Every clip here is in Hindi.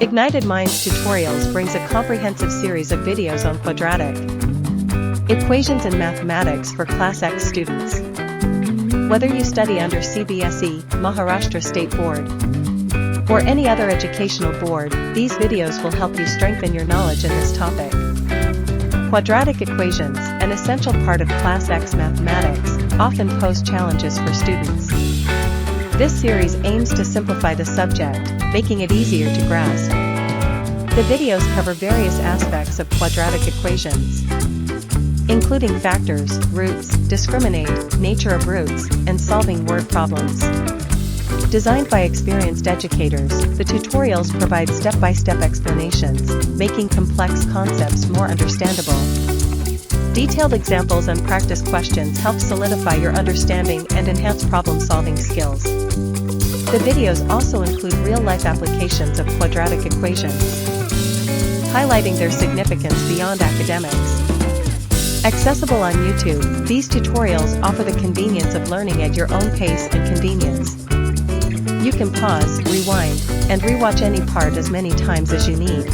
Ignited Minds Tutorials brings a comprehensive series of videos on quadratic equations and mathematics for Class X students. Whether you study under CBSE, Maharashtra State Board, or any other educational board, these videos will help you strengthen your knowledge in this topic. Quadratic equations, an essential part of Class X mathematics, often pose challenges for students. This series aims to simplify the subject, making it easier to grasp. The videos cover various aspects of quadratic equations, including factors, roots, discriminate, nature of roots, and solving word problems. Designed by experienced educators, the tutorials provide step-by-step explanations, making complex concepts more understandable. Detailed examples and practice questions help solidify your understanding and enhance problem-solving skills. The videos also include real-life applications of quadratic equations, highlighting their significance beyond academics. Accessible on YouTube, these tutorials offer the convenience of learning at your own pace and convenience. You can pause, rewind, and rewatch any part as many times as you need,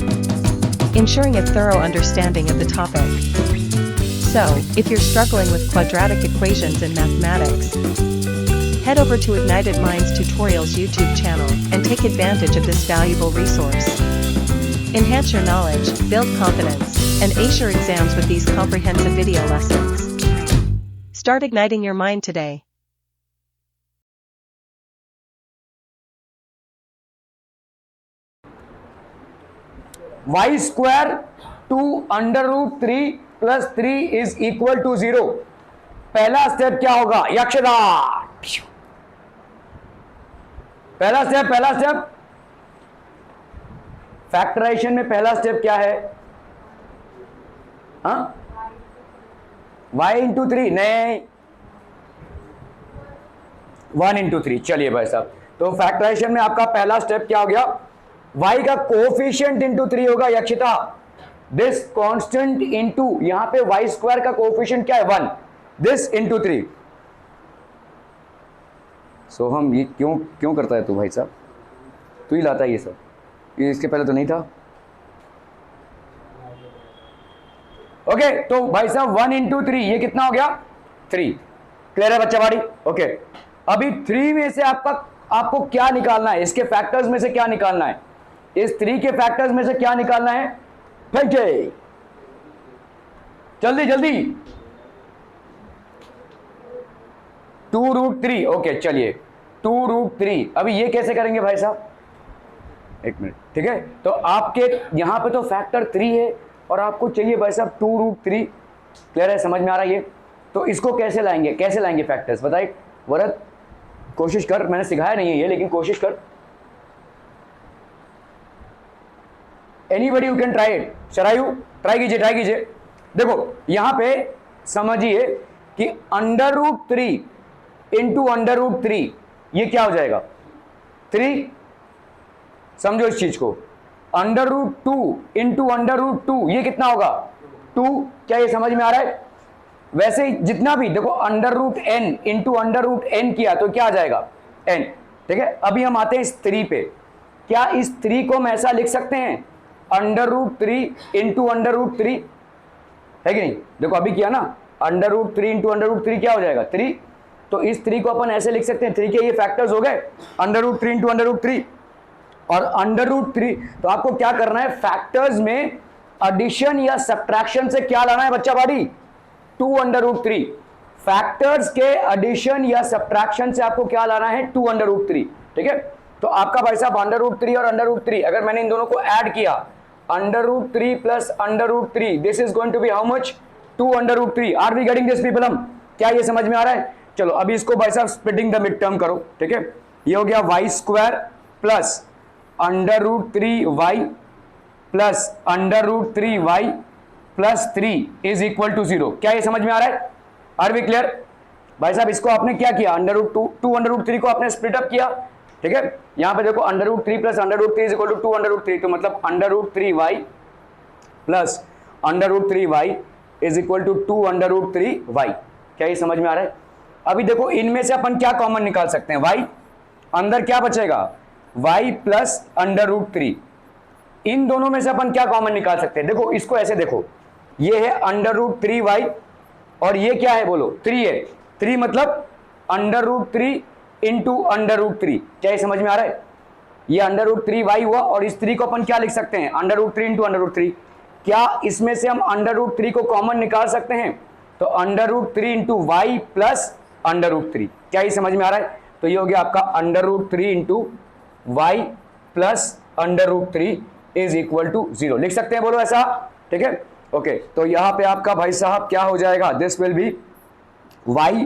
ensuring a thorough understanding of the topic. So, if you're struggling with quadratic equations in mathematics, head over to Ignited Minds Tutorials YouTube channel and take advantage of this valuable resource. Enhance your knowledge, build confidence, and ace your exams with these comprehensive video lessons. Start igniting your mind today. y square 2 under root 3 plus 3 is equal to 0. पहला स्टेप क्या होगा? यक्षदा पहला स्टेप फैक्टराइजेशन में पहला स्टेप क्या है? y इंटू 3 नहीं 1 इंटू 3. चलिए भाई साहब, तो फैक्टराइजेशन में आपका पहला स्टेप क्या हो गया? y का कोफिशिएंट इंटू 3 होगा यक्षिता. दिस कांस्टेंट इंटू यहां पे y स्क्वायर का कोफिशिएंट क्या है? 1. This into 3. सो हम ये क्यों करता है तू भाई साहब? तू ही लाता है ये सब. ये इसके पहले तो नहीं था. ओके, तो भाई साहब 1 इंटू 3 ये कितना हो गया? 3. क्लियर है बच्चा बाड़ी? ओके, अभी 3 में से आपको क्या निकालना है? इसके फैक्टर्स में से क्या निकालना है? इस 3 के फैक्टर्स में से क्या निकालना है? फेंके जल्दी 2 रूट 3. ओके चलिए 2 रूट 3. अभी ये कैसे करेंगे भाई साहब? एक मिनट, ठीक है. तो आपके यहां पे तो फैक्टर 3 है और आपको चाहिए भाई साहब 2 रूट 3. क्लियर है? समझ में आ रहा है ये? तो इसको कैसे लाएंगे फैक्टर्स? बताइए वरद, कोशिश कर. मैंने सिखाया नहीं है ये, लेकिन कोशिश कर. Anybody you can try it. Sharayu try कीजिए. देखो यहां पे समझिए कि under root 3 into under root 3 ये क्या हो जाएगा? 3. समझो इस चीज को. Under root 2 into under root 2 ये कितना होगा? 2. क्या ये समझ में आ रहा है? वैसे ही जितना भी देखो under root n into under root n किया तो क्या आ जाएगा? n. ठीक है, अभी हम आते हैं इस 3 पे. क्या इस 3 को हम ऐसा लिख सकते हैं? Under root 3 into under root 3 है कि नहीं? देखो अभी किया ना, under root 3 into under root 3 क्या हो जाएगा? 3. तो इस 3 को अपन ऐसे लिख सकते हैं. 3 के ये फैक्टर्स हो गए, under root 3 into under root 3 और अंडर रूट 3. तो आपको क्या करना है? फैक्टर्स में एडिशन या सब्ट्रैक्शन से क्या लाना है बच्चा बाड़ी? 2 अंडर रूट 3. फैक्टर्स के एडिशन या सब्ट्रैक्शन से आपको क्या लाना है? 2 अंडर रूट 3. ठीक है, तो आपका भाई साहब अंडर रूट 3 और अंडर रूट 3 अगर मैंने इन दोनों को ऐड किया, under root 3 plus under root 3, this is going to be how much? 2 under root 3. Are we getting this people? हम क्या ये समझ में आ रहा है? चलो अभी इसको भाई साहब स्प्लिटिंग द मिड टर्म करो. ठीक है, ये हो गया y square plus under root 3y plus under root 3y plus 3 is equal to 0. क्या ये समझ में आ रहा है? Are we clear? भाई साहब इसको आपने क्या किया? अंडर रूट 2 अंडर रूट 3 को आपने स्प्लिट अप किया. ठीक है, यहां पे देखो under root 3 plus under root 3 is equal to 2 under root 3. तो मतलब under root 3y plus under root 3y is equal to 2 under root 3y. क्या ये समझ में आ रहा है? अभी देखो इनमें से अपन क्या कॉमन निकाल सकते हैं? y. अंदर क्या बचेगा? y plus under root 3. इन दोनों में से अपन क्या कॉमन निकाल सकते हैं? देखो इसको ऐसे देखो, ये है √3y और ये क्या है बोलो? 3 है। 3 मतलब √3 इंटू √3। क्या ये समझ में आ रहा है? ये √3y हुआ और इस 3 को अपन क्या लिख सकते हैं? √3 इंटू √3। क्या इसमें से हम √3 को कॉमन निकाल सकते हैं? तो √3 इंटू वाई प्लस √3। क्या ये समझ में आ रहा है? तो ये हो गया आपका √3 into Y plus √3 is equal to 0। लिख सकते हैं बोलो ऐसा? ठीक है, ओके। तो यहां पे आपका भाई साहब क्या हो जाएगा? This will be y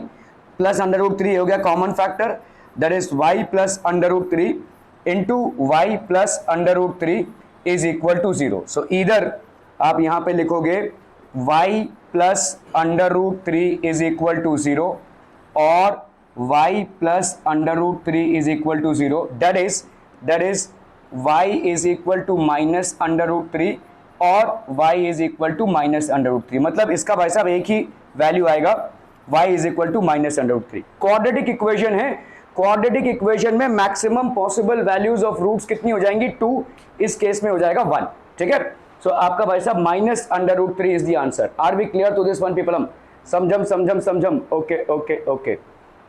plus √3 हो गया common factor, that is y plus √3 into Y plus √3 is equal to 0। So इधर आप यहां पे लिखोगे y plus √3 is equal to 0 और y plus √3 is equal to 0, that is y is equal to minus √3 और y is equal to minus √3। मतलब इसका भाई साहब एक ही वैल्यू आएगा, y is equal to minus √3। Quadratic equation है, क्वाड्रेटिक इक्वेशन में maximum possible values of roots कितनी हो जाएंगी? 2। इस केस में हो जाएगा 1। ठीक है, सो आपका भाई साहब minus √3 is the answer. Are we clear to this one people? समझम। Okay okay okay.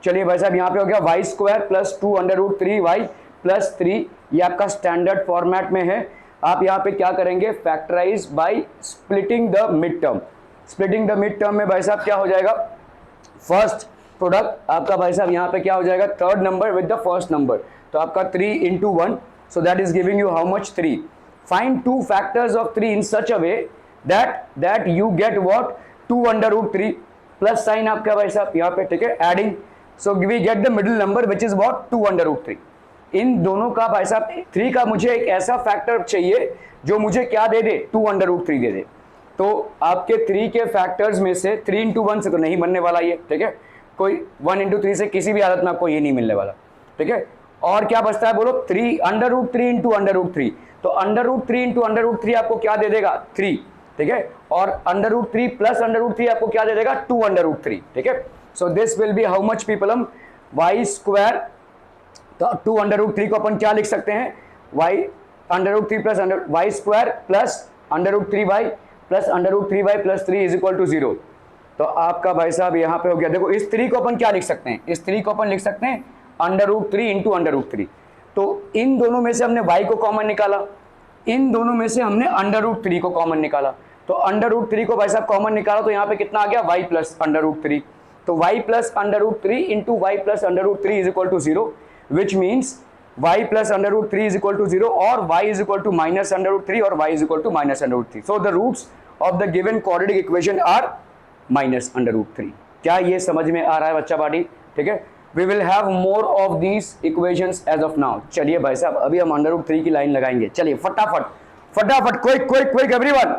चलिए भाई साहब, यहाँ पे हो गया y² प्लस 2 √3y प्लस 3। ये आपका स्टैंडर्ड फॉर्मेट में है। आप यहाँ पे क्या करेंगे? Factorise by splitting the mid term. Splitting the mid term में भाई साहब क्या हो जाएगा? फर्स्ट प्रोडक्ट आपका भाई साहब यहाँ पे क्या हो जाएगा? Third number with the first number. तो आपका 3 into 1, so that is giving you how much? 3। Find 2 factors of 3 in such a way that you get what? 2 √3 plus sign आपका भाई साहब यहाँ पे, ठीक है, adding. So we get the middle number which is what? 2 √3। इन दोनों का भाई साहब 3 का मुझे एक ऐसा फैक्टर चाहिए जो मुझे क्या दे दे? 2 √3 दे दे। तो आपके 3 के फैक्टर्स में से 3 इंटू 1 से तो नहीं बनने वाला ये, ठीक है, कोई 1 इंटू 3 से किसी भी हालत में आपको ये नहीं मिलने वाला, ठीक है। और क्या बचता है बोलो? 3 √3 इंटू √3। तो √3 इंटू √3 आपको क्या दे देगा? 3, ठीक है, और √3 प्लस √3 आपको क्या दे देगा? 2 √3, ठीक है। So this will be how much people? y²। तो 2 √3 को अपन क्या लिख सकते हैं? √3 plus y² plus √3y plus √3y plus 3 is equal to 0। तो आपका भाई साहब यहाँ पे हो गया। देखो इस 3 को अपन क्या लिख सकते हैं? इस 3 को अपन लिख सकते हैं √3 इंटू √3। तो इन दोनों में से हमने y को कॉमन निकाला, इन दोनों में से हमने √3 को कॉमन निकाला। तो √3 को भाई साहब कॉमन निकाला तो यहाँ पे कितना आ गया? y plus √3। तो y plus √3 into Y plus √3 is equal to 0, which means y plus √3 is equal to 0 और y is equal to minus √3 और y is equal to minus √3। So the roots of the given quadratic equation are minus √3। क्या ये समझ में आ रहा है बच्चा पार्टी? ठीक है, we will have more of these equations as of now. चलिए भाई साहब अभी हम √3 की लाइन लगाएंगे। चलिए फटाफट फटाफट, क्विक एवरीवन।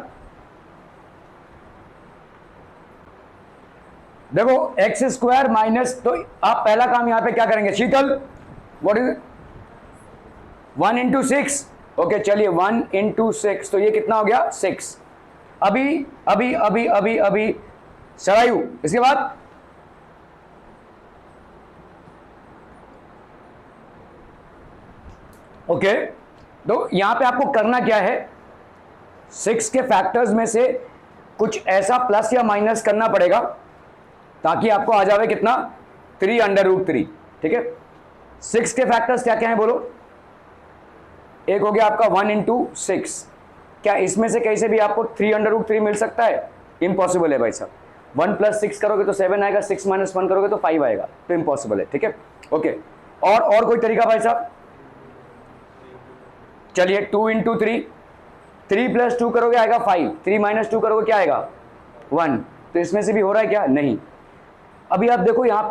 देखो x² माइनस, तो आप पहला काम यहां पे क्या करेंगे Sheetal? What is 1 into 6? Okay चलिए 1 इंटू 6, तो ये कितना हो गया? 6। अभी अभी अभी अभी अभी सरायु, इसके बाद ओके। तो यहां पे आपको करना क्या है? 6 के फैक्टर्स में से कुछ ऐसा प्लस या माइनस करना पड़ेगा ताकि आपको आ जावे कितना? 3 √3, ठीक है। 6 के फैक्टर्स क्या क्या है बोलो? एक हो गया आपका 1 इंटू 6। क्या इसमें से कहीं से भी आपको 3 √3 मिल सकता है? इम्पॉसिबल है भाई साहब। 1 प्लस 6 करोगे तो 7 आएगा, 6 माइनस 1 करोगे तो 5 आएगा, तो इम्पॉसिबल है, ठीक है, ओके। और कोई तरीका भाई साहब? चलिए 2 इंटू 3, 3 प्लस 2 करोगे आएगा 5, 3 माइनस 2 करोगे क्या आएगा? 1। तो इसमें से भी हो रहा है क्या? नहीं। अभी आप देखो यहाँ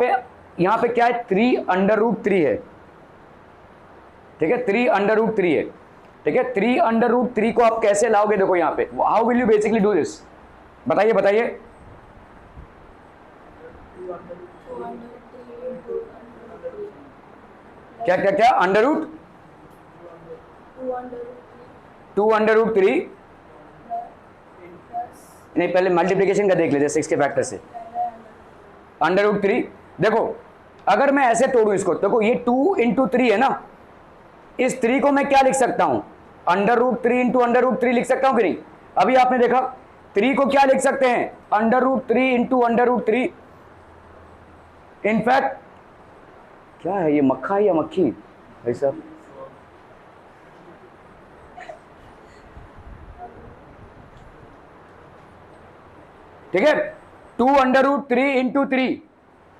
पे क्या है? 3 √3 है, ठीक है, 3 √3 है, ठीक है। 3 √3 को आप कैसे लाओगे? देखो यहाँ पे how will you basically do this? बताइए बताइए। क्या क्या क्या? √2 √3 नहीं, पहले मल्टीप्लिकेशन का देख लेते 6 के फैक्टर से। √3, देखो अगर मैं ऐसे तोड़ू इसको, देखो ये 2 इंटू 3 है ना, इस 3 को मैं क्या लिख सकता हूं? √3 इंटू √3 लिख सकता हूं कि नहीं? अभी आपने देखा 3 को क्या लिख सकते हैं? √3 इंटू √3। इनफैक्ट क्या है ये, मक्खा या मक्खी भाई साहब? ठीक है, 2√3 इंटू 3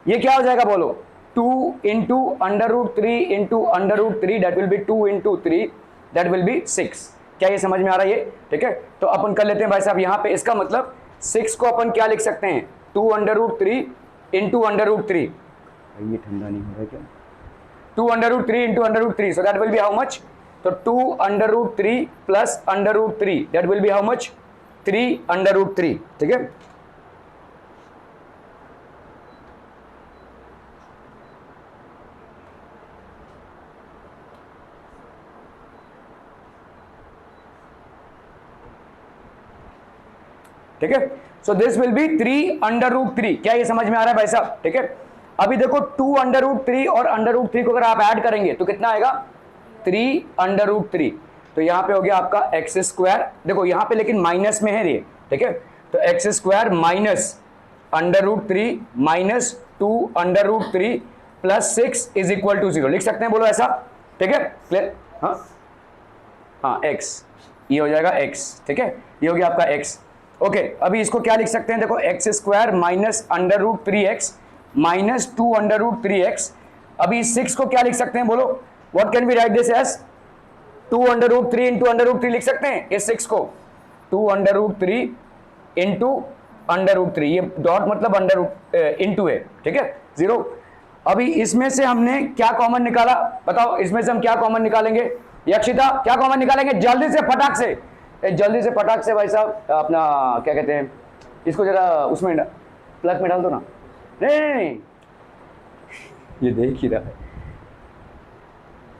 ये क्या हो जाएगा बोलो? 2 into √3 into √3 that will B 2 into 3 that will be 6। क्या ये समझ में आ रहा है ये? ठीक है, तो अपन कर लेते हैं भाई साहब यहां पे, इसका मतलब 6 को अपन क्या लिख सकते हैं? 2√3 इंटू √3। ये ठंडा नहीं हो रहा है क्या? 2√3 इंटू √3, सो that will be how much? तो 2√3 plus √3 that will be how much? 3√3। ठीक है, ठीक है, सो दिस विल बी 3√3। क्या ये समझ में आ रहा है भाई साहब? ठीक है, अभी देखो 2√3 और √3 को अगर आप ऐड करेंगे तो कितना आएगा? 3√3। तो यहां पे हो गया आपका x²। देखो यहां पे लेकिन माइनस में है ये, ठीक है, तो x² minus √3 minus 2√3 plus 6 is equal to 0 लिख सकते हैं, बोलो ऐसा? ठीक है, क्लियर? हाँ x, ये हो जाएगा x। ठीक है, ये हो गया आपका x। ओके, अभी इसको क्या लिख सकते हैं? देखो x² minus √3x minus 2√3x। अभी 6 को क्या लिख सकते हैं बोलो? What can be write this as? 2√3 इंटू √3 लिख सकते हैं इस 6 को। 2√3 इंटू √3, ये डॉट मतलब इंटू है, ठीक है, 0। अभी इसमें से हमने क्या कॉमन निकाला? बताओ इसमें से हम क्या कॉमन निकालेंगे? यक्षिता क्या कॉमन निकालेंगे? जल्दी से फटाक से, जल्दी से फटाक से भाई साहब, अपना क्या कहते हैं इसको, जरा उसमें प्लग में डाल दो ना। नहीं, ये देख ही रहा है।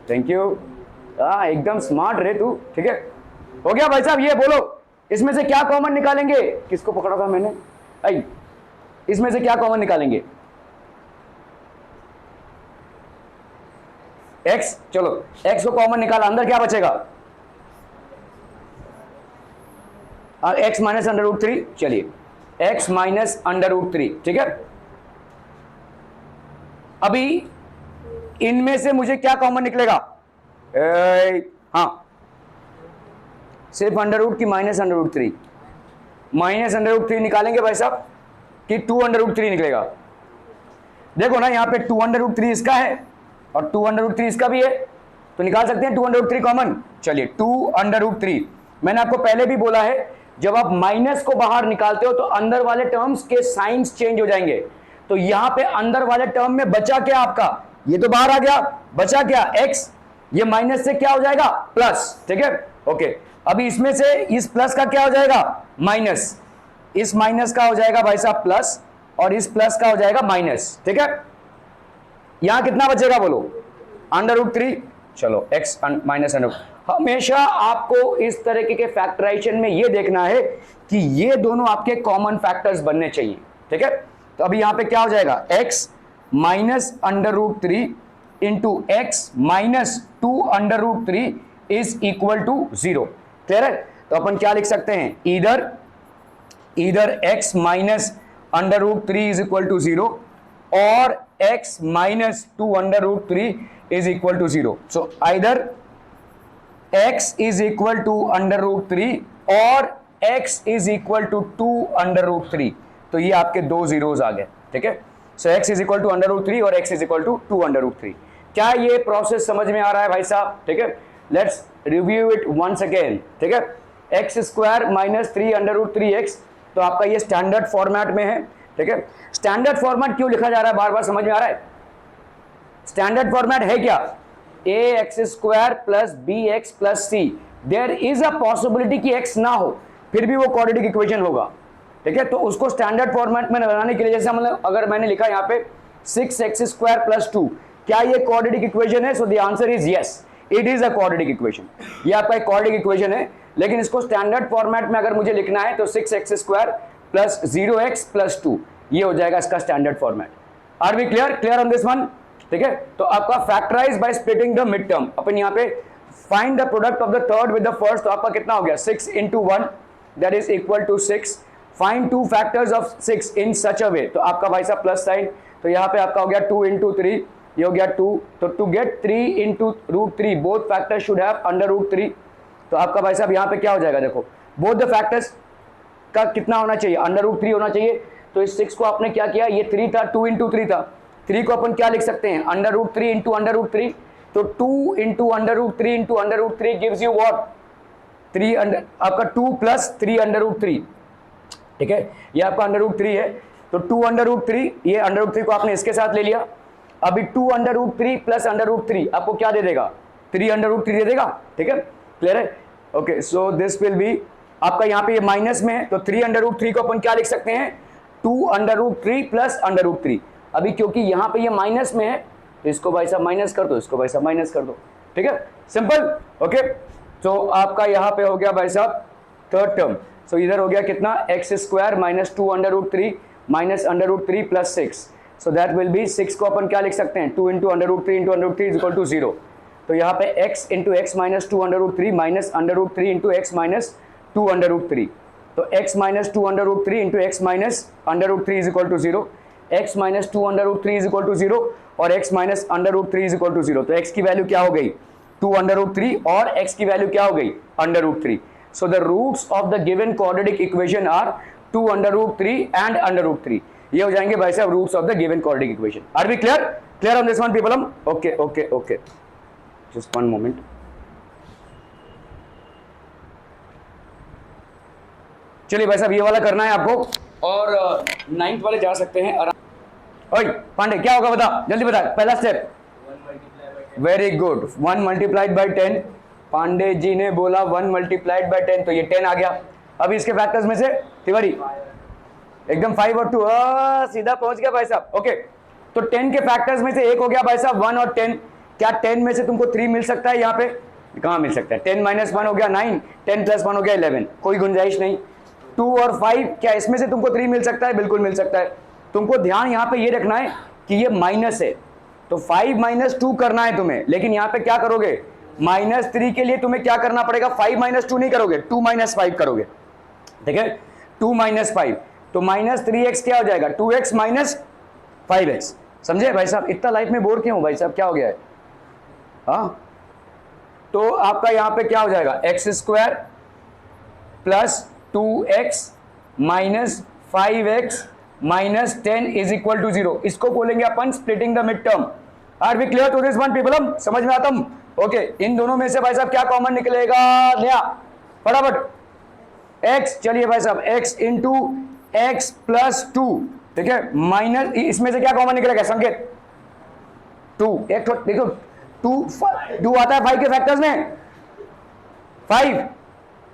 थैंक यू, हाँ एकदम स्मार्ट रहे तू। ठीक है, हो गया भाई साहब। ये बोलो इसमें से क्या कॉमन निकालेंगे? किसको पकड़ा था मैंने? आई, इसमें से क्या कॉमन निकालेंगे? x, चलो x को कॉमन निकाला, अंदर क्या बचेगा? x minus √3। चलिए x माइनस √3, ठीक है। अभी इनमें से मुझे क्या कॉमन निकलेगा? हाँ, सिर्फ √ की माइनस √3, माइनस √3 निकालेंगे भाई साहब कि 2√3 निकलेगा। देखो ना यहाँ पे 2√3 इसका है और 2√3 इसका भी है, तो निकाल सकते हैं 2√3 कॉमन। चलिए 2√3, मैंने आपको पहले भी बोला है जब आप माइनस को बाहर निकालते हो तो अंदर वाले टर्म्स के साइंस चेंज हो जाएंगे। तो यहां पे अंदर वाले टर्म में बचा क्या आपका? ये तो बाहर आ गया, बचा क्या? x, ये माइनस से क्या हो जाएगा? प्लस, ठीक है, ओके। अभी इसमें से इस प्लस का क्या हो जाएगा? माइनस, इस माइनस का हो जाएगा भाई साहब प्लस, और इस प्लस का हो जाएगा माइनस, ठीक है। यहां कितना बचेगा बोलो? √3। चलो x माइनस √, हमेशा आपको इस तरीके के फैक्टराइजेशन में ये देखना है कि ये दोनों आपके कॉमन फैक्टर्स बनने चाहिए, ठीक है। तो अभी यहां पे क्या हो जाएगा? x minus √3 into x minus 2√3 is equal to 0। Clear है? तो अपन क्या लिख सकते हैं? इधर x minus √3 is equal to 0 और x minus 2√3 is equal to 0. So either x is equal to √3 और x is equal to 2√3। तो ये आपके दो जीरोस आ गए, ठीक है। So x is equal to √3 और x is equal to 2√3। क्या ये प्रोसेस समझ में आ रहा है भाई साहब? ठीक है, let's review it once again, ठीक है। x² माइनस 3√3x, तो आपका ये स्टैंडर्ड फॉर्मेट में है, ठीक है। स्टैंडर्ड फॉर्मेट क्यों लिखा जा रहा है बार बार, समझ में आ रहा है? स्टैंडर्ड फॉर्मेट है क्या? ax² plus bx plus c। There is a possibility कि x ना हो, फिर भी वो क्वाड्रेटिक इक्वेशन होगा, ठीक है। तो उसको स्टैंडर्ड फॉर्मेट में बनाने के लिए, जैसे मतलब अगर मैंने लिखा यहाँ पे 6x² प्लस 2, क्या ये क्वाड्रेटिक इक्वेशन है? So the answer is yes, it is a quadratic equation. ये आपका एक क्वाड्रेटिक इक्वेशन है, लेकिन इसको स्टैंडर्ड फॉर्मेट में अगर मुझे लिखना है तो 6x² प्लस 0x प्लस 2, ये हो जाएगा इसका standard format. Are we clear on this one? ठीक है, तो आपका factorise by splitting the mid term, अपन यहाँ पे find the product of the third with the first, तो आपका कितना हो गया 6 into 1 that is equal to 6. Find two factors of 6 in such a way, तो आपका भाई साहब प्लस साइन, तो यहाँ पे आपका हो गया 2 into 3, ये हो गया 2. तो to get 3 into √3 both factors should have under √3. तो आपका भाई साहब यहाँ पे क्या हो जाएगा, देखो बोथ द फैक्टर्स का कितना होना चाहिए, अंडर √3 होना चाहिए. तो इस 6 को आपने क्या किया, ये 3 था, 2 into 3 था, 3 को अपन क्या लिख सकते हैं, अंडर √3 into अंडर √3. तो 2 into under √3 into under √3 gives you what, 3 under, आपका 2 + 3 अंडर √3. ठीक है, ये आपका अंडर √3 है. तो 2 अंडर √3, ये अंडर √3 को आपने इसके साथ ले लिया. अभी 2 अंडर √3 प्लस अंडर √3 आपको क्या दे देगा, 3 अंडर √3 दे देगा. ठीक है, क्लियर है. Okay, so this will B आपका यहाँ पे ये माइनस में है, तो 3 अंडर √3 को अपन क्या लिख सकते हैं, 2 अंडर √3 प्लस अंडर √3. अभी क्योंकि यहाँ पे ये माइनस में है, तो इसको भाई साहब माइनस कर दो, इसको भाई साहब माइनस कर दो. ठीक है, सिंपल. ओके, तो आपका यहाँ पे हो गया भाई साहब थर्ड टर्म. सो इधर हो गया कितना, x² minus 2 under √3 minus under √3 plus 6. So that will be 6 को अपन क्या लिख सकते हैं, 2 into under √3 into under √3 is equal to 0. तो यहाँ पे x into x minus 2 under √3 minus under √3 into x minus 2 under √3. तो x minus 2 under √3 into x minus under √3 is equal to 0. x minus 2 under √3 is equal to 0 और x minus under √3 is equal to 0. तो x की वैल्यू क्या हो गई, 2 अंडर √3 और x की वैल्यू क्या हो गई, under √3. So the roots of the given quadratic equation are 2 under √3 and under √3. ये हो जाएंगे भाई साहब roots of the given quadratic equation. Are we clear, clear on this one people? हम okay okay okay, just one moment. चलिए भाई साहब ये वाला करना है आपको और 9th वाले जा सकते हैं. ओए पांडे क्या होगा बता, जल्दी बता. पहला step, very good, 1 multiplied by 10. Pandey ji ने बोला 1 मल्टीप्लाइड बाई 10, तो ये 10 आ गया. अभी इसके फैक्टर्स में से तिवारी एकदम 5 और 2 सीधा पहुंच गया भाई साहब. ओके, तो 10 के फैक्टर्स में से एक हो गया भाई साहब 1 और 10. क्या 10 में से तुमको 3 मिल सकता है, यहाँ पे कहाँ मिल सकता है. 10 माइनस 1 हो गया 9, 10 प्लस 1 हो गया 11, कोई गुंजाइश नहीं. 2 और 5 क्या इसमें से तुमको 3 मिल सकता है, बिल्कुल मिल सकता है. तुमको ध्यान यहाँ पे ये रखना है कि ये माइनस है, तो 5 माइनस 2 करना है तुम्हें. लेकिन यहाँ पे क्या करोगे, -3 के लिए तुम्हें क्या करना पड़ेगा, 5 माइनस 2 नहीं करोगे, 2 माइनस 5 करोगे. ठीक है, 2 माइनस 5, तो -3x क्या हो जाएगा, 2x माइनस 5x. समझे भाई साहब, इतना लाइफ में बोर क्यों भाई साहब, क्या हो गया है. हाँ, तो आपका यहाँ पे क्या हो जाएगा, x² plus 2x minus 5x minus 10 is equal to 0. इसको बोलेंगे अपन splitting the mid term. Are we clear to this one people? हम समझ में आता हूं. ओके, इन दोनों में से भाई साहब क्या कॉमन निकलेगा, नया फटाफट x. चलिए भाई साहब x इंटू x प्लस 2. ठीक है, माइनस इसमें से क्या कॉमन निकलेगा, संकेत 2. एक देखो 2 आता है 5 के फैक्टर्स में, 5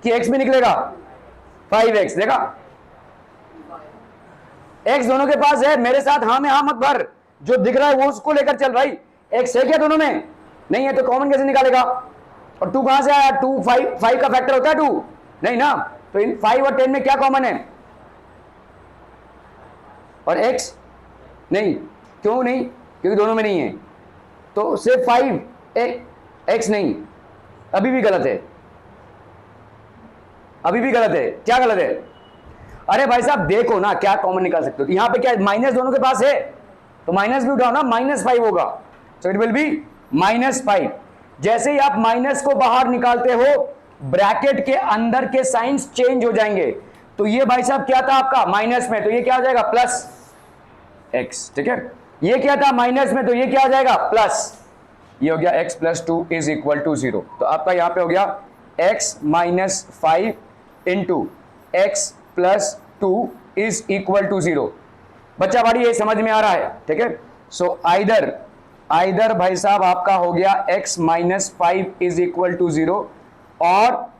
कि x में निकलेगा 5x. देखा, x दोनों के पास है, मेरे साथ हाँ में हाँ मत भर, जो दिख रहा है वो उसको लेकर चल भाई. x है क्या दोनों में, नहीं है, तो कॉमन कैसे निकालेगा. और 2 कहां से आया, 2 5 का फैक्टर होता है 2 नहीं ना. तो इन 5 और 10 में क्या कॉमन है, और x नहीं. क्यों नहीं, क्योंकि दोनों में नहीं है. तो सिर्फ 5 x नहीं, अभी भी गलत है, अभी भी गलत है. क्या गलत है, अरे भाई साहब देखो ना क्या कॉमन निकाल सकते हो. यहाँ पे क्या माइनस दोनों के पास है, तो माइनस भी उठाओ ना, -5 होगा. So it will be -5. जैसे ही आप माइनस को बाहर निकालते हो, ब्रैकेट के अंदर के साइंस चेंज हो जाएंगे. तो ये भाई साहब क्या था आपका माइनस में, तो ये क्या हो जाएगा प्लस x. ठीक है, ये क्या था माइनस में, तो ये क्या हो जाएगा प्लस, ये हो गया x plus 2 is equal to 0. तो आपका यहाँ पे हो गया x minus 5 into x plus 2 is equal to 0. बच्चा बाड़ी ये समझ में आ रहा है. ठीक है, सो आइदर भाई साहब आपका हो गया x minus 5 is equal to 0 और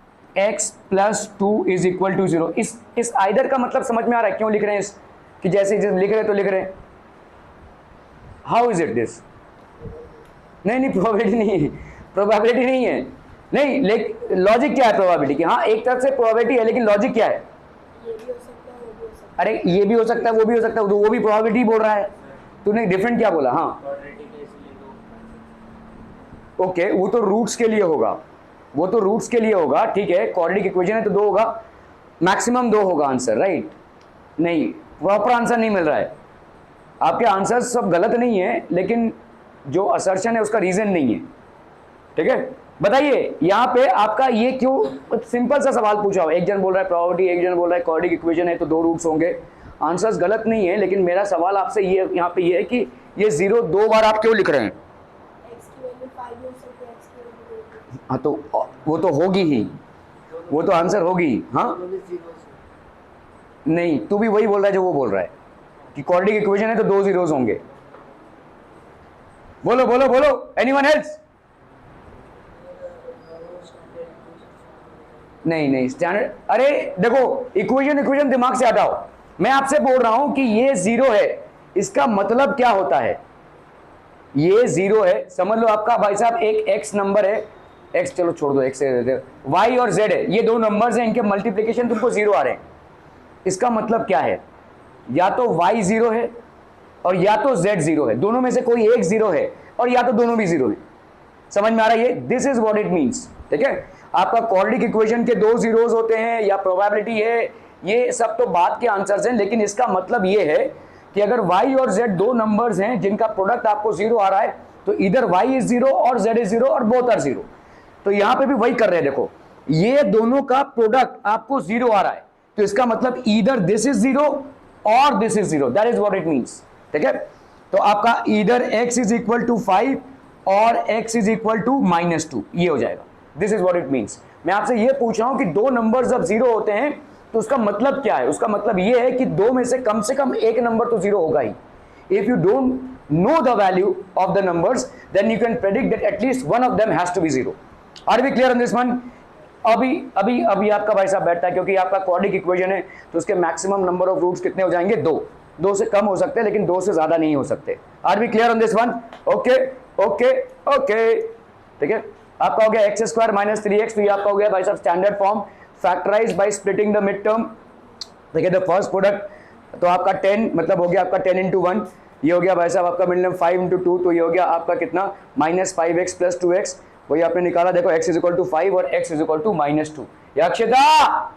x plus 2 is equal to 0. इस आइदर का मतलब समझ में आ रहा है क्यों लिख रहे हैं इस, कि जैसे लिख रहे हैं तो लिख रहे हैं. हाउ इज इट दिस, नहीं प्रोबेबिलिटी नहीं है, प्रोबेबिलिटी नहीं है, नहीं. लेकिन लॉजिक क्या है प्रोबेबिलिटी की, हाँ एक तरफ से प्रोबेबिलिटी है, लेकिन लॉजिक क्या है, अरे ये भी हो सकता है वो भी हो सकता है, वो भी प्रोबेबिलिटी बोल रहा है. तूने डिफरेंट क्या बोला, हाँ ओके वो तो रूट्स के लिए होगा, वो तो रूट्स के लिए होगा, ठीक है, क्वाड्रेटिक इक्वेशन है तो 2 होगा, मैक्सिमम 2 होगा आंसर, राइट? नहीं, प्रॉपर आंसर नहीं मिल रहा है, आपके आंसर सब गलत नहीं है, लेकिन जो असर्शन है उसका रीजन नहीं है, ठीक है? बताइए यहाँ पे आपका ये क्यों, सिंपल सा सवाल पूछा हो, एक जन बोल रहा है प्रोबेबिलिटी, एक जन बोल रहा है क्वाड्रेटिक इक्वेशन है तो 2 रूट्स होंगे, आंसर्स गलत नहीं है, लेकिन मेरा सवाल आपसे ये यहाँ पे ये है कि ये 0 2 बार आप क्यों लिख रहे हैं? हाँ तो वो तो होगी ही, वो तो आंसर होगी, हाँ नहीं, तू भी वही बोल रहा है जो वो बोल रहा है कि क्वाड्रेटिक इक्वेशन है तो 2 जीरोस होंगे। बोलो बोलो बोलो, एनीवन एल्स? नहीं नहीं स्टैंडर्ड, अरे देखो इक्वेशन दिमाग से हटाओ, मैं आपसे बोल रहा हूं कि ये 0 है, इसका मतलब क्या होता है? ये 0 है, समझ लो आपका भाई साहब एक x नंबर है, x चलो छोड़ दो, x से y और z है, ये 2 नंबर्स हैं, इनके मल्टीप्लिकेशन तुमको 0 आ रहे हैं, इसका मतलब क्या है? या तो y 0 है और या तो z 0 है, दोनों में से कोई एक 0 है और या तो दोनों भी 0 है। समझ में आ रहा है ये? This is what it means, ठीक है? आपका क्वाड्रेटिक इक्वेशन के 2 जीरोस होते हैं या प्रोबेबिलिटी है, ये सब तो बात के आंसर्स हैं, लेकिन इसका मतलब ये है कि अगर y और z 2 नंबर्स हैं जिनका प्रोडक्ट आपको 0 आ रहा है, तो इधर y इज 0 और z इज 0 और बोथ आर 0। तो यहां पे भी वही कर रहे हैं, देखो ये दोनों का प्रोडक्ट आपको 0 आ रहा है, तो इसका मतलब ईदर दिस इज 0 और this is 0, that is what it means, ठीक है? तो आपका either x is equal to 5 और x इज इक्वल टू -2, ये हो जाएगा, this is what it means. मैं आपसे ये पूछ रहा हूं कि 2 नंबर जब 0 होते हैं तो उसका मतलब क्या है? उसका मतलब ये है कि 2 में से कम एक नंबर तो 0 होगा ही। If you don't know the value of the numbers then you can predict that at least one of them has to be 0। Are we clear on this one? अभी आपका भाई साहब बैठता है, क्योंकि आपका क्वाड्रेटिक इक्वेशन है तो उसके मैक्सिमम नंबर ऑफ रूट्स कितने हो जाएंगे? 2 से कम हो सकते हैं, लेकिन 2 से ज्यादा नहीं हो सकते। Are we clear on this one? Okay okay okay, ठीक है? आपका हो गया x² - 3x, तो ये आपका हो गया भाई साहब standard form, factorise by splitting the mid term, ठीक है? द फर्स्ट प्रोडक्ट, तो आपका 10 मतलब हो गया आपका 10 × 1, ये हो गया भाई साहब आपका मिड टर्म 5 × 2, तो ये हो गया आपका कितना? -5x + 2x, वही आपने निकाला, देखो x = 5 और x = -2। Akshata,